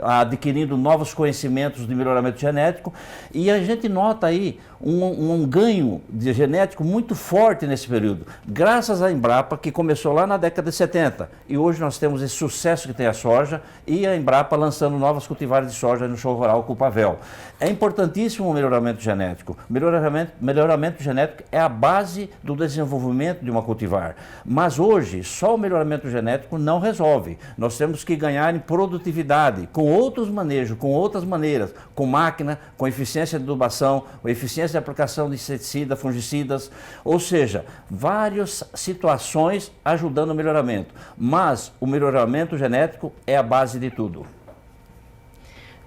adquirindo novos conhecimentos de melhoramento genético. E a gente nota aí um ganho de genético muito forte nesse período, graças à Embrapa, que começou lá na década de 70. E hoje nós temos esse sucesso que tem a soja e a Embrapa lançando novas cultivares de soja no Show Rural Copavel. É importantíssimo o melhoramento genético. Melhoramento genético é a base do desenvolvimento de uma cultivar. Mas hoje, só o melhoramento genético não resolve. Nós temos que ganhar em produtividade, com outros manejos, com outras maneiras, com máquina, com eficiência de adubação, com eficiência de aplicação de inseticidas, fungicidas, ou seja, várias situações ajudando o melhoramento. Mas o melhoramento genético é a base de tudo.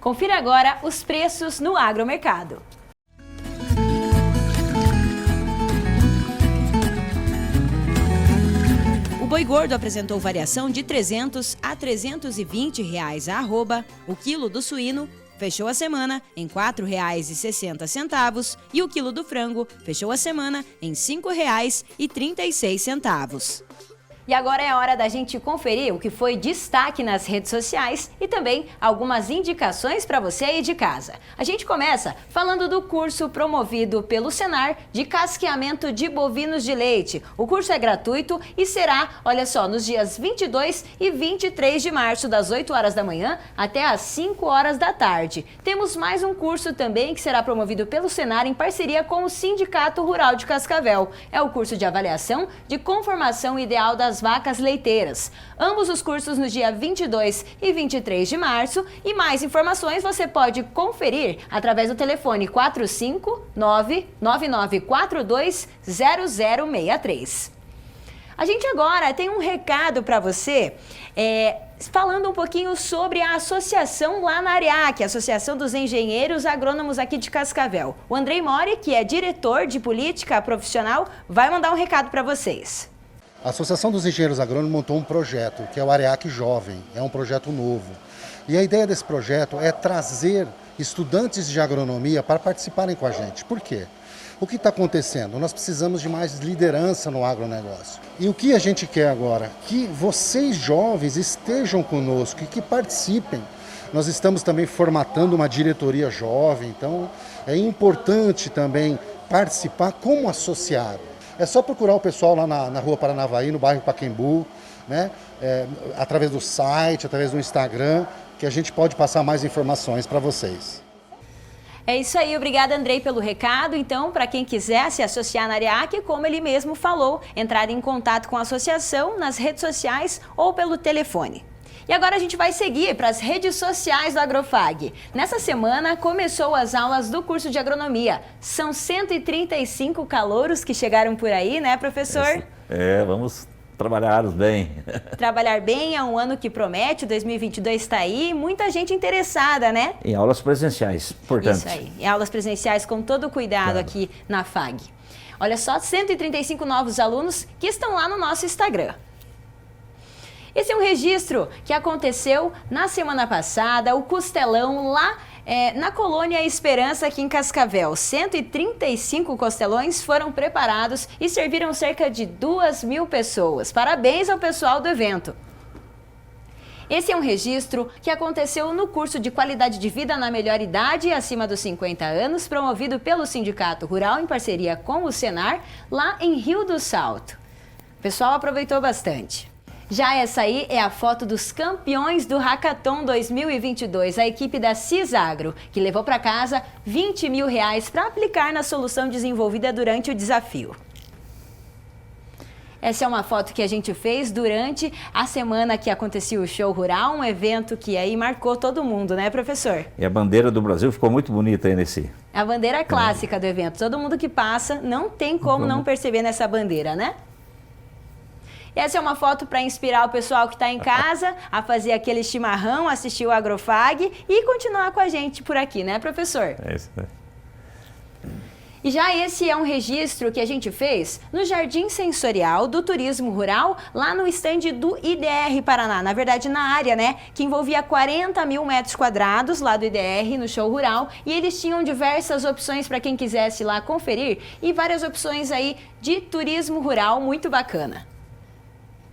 Confira agora os preços no agromercado. O boi gordo apresentou variação de R$ 300 a R$ 320 a arroba. O quilo do suíno fechou a semana em R$ 4,60 e o quilo do frango fechou a semana em R$ 5,36. E agora é a hora da gente conferir o que foi destaque nas redes sociais e também algumas indicações para você aí de casa. A gente começa falando do curso promovido pelo Senar de casqueamento de bovinos de leite. O curso é gratuito e será, olha só, nos dias 22 e 23 de março, das 8 horas da manhã até às 5 horas da tarde. Temos mais um curso também que será promovido pelo Senar em parceria com o Sindicato Rural de Cascavel. É o curso de avaliação de conformação ideal das das vacas leiteiras. Ambos os cursos no dia 22 e 23 de março. E mais informações você pode conferir através do telefone 459-9942-0063. A gente agora tem um recado para você, falando um pouquinho sobre a associação lá na AREAC, a Associação dos Engenheiros Agrônomos aqui de Cascavel. O Andrei Mori, que é diretor de política profissional, vai mandar um recado para vocês. A Associação dos Engenheiros Agrônomos montou um projeto, que é o AREAC Jovem, é um projeto novo. E a ideia desse projeto é trazer estudantes de agronomia para participarem com a gente. Por quê? O que está acontecendo? Nós precisamos de mais liderança no agronegócio. E o que a gente quer agora? Que vocês jovens estejam conosco e que participem. Nós estamos também formatando uma diretoria jovem, então é importante também participar como associado. É só procurar o pessoal lá na Rua Paranavaí, no bairro Pacaembu, né? Através do site, através do Instagram, que a gente pode passar mais informações para vocês. É isso aí, obrigada Andrei pelo recado. Então, para quem quiser se associar na AREAC, como ele mesmo falou, entrar em contato com a associação nas redes sociais ou pelo telefone. E agora a gente vai seguir para as redes sociais do Agrofag. Nessa semana começou as aulas do curso de agronomia. São 135 calouros que chegaram por aí, né, professor? Vamos trabalhar bem. Trabalhar bem é um ano que promete, o 2022 está aí, muita gente interessada, né? Em aulas presenciais, portanto. Isso aí, em aulas presenciais com todo o cuidado aqui na FAG. Olha só, 135 novos alunos que estão lá no nosso Instagram. Esse é um registro que aconteceu na semana passada, o Costelão lá na Colônia Esperança, aqui em Cascavel. 135 costelões foram preparados e serviram cerca de 2.000 pessoas. Parabéns ao pessoal do evento. Esse é um registro que aconteceu no curso de Qualidade de Vida na Melhor Idade, acima dos 50 anos, promovido pelo Sindicato Rural em parceria com o Senar, lá em Rio do Salto. O pessoal aproveitou bastante. Já essa aí é a foto dos campeões do Hackathon 2022, a equipe da Cisagro, que levou para casa R$20 mil para aplicar na solução desenvolvida durante o desafio. Essa é uma foto que a gente fez durante a semana que acontecia o Show Rural, um evento que aí marcou todo mundo, né, professor? E a bandeira do Brasil ficou muito bonita aí nesse. A bandeira clássica do evento, todo mundo que passa não tem como não perceber nessa bandeira, né? Essa é uma foto para inspirar o pessoal que está em casa a fazer aquele chimarrão, assistir o Agrofag e continuar com a gente por aqui, né, professor? É isso, né? E já esse é um registro que a gente fez no Jardim Sensorial do Turismo Rural, lá no estande do IDR Paraná, na verdade na área, né, que envolvia 40 mil metros quadrados lá do IDR, no show rural, e eles tinham diversas opções para quem quisesse lá conferir e várias opções aí de turismo rural muito bacana.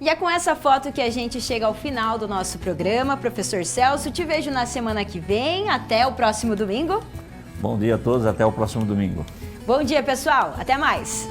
E é com essa foto que a gente chega ao final do nosso programa. Professor Celso, te vejo na semana que vem. Até o próximo domingo. Bom dia a todos, até o próximo domingo. Bom dia, pessoal. Até mais.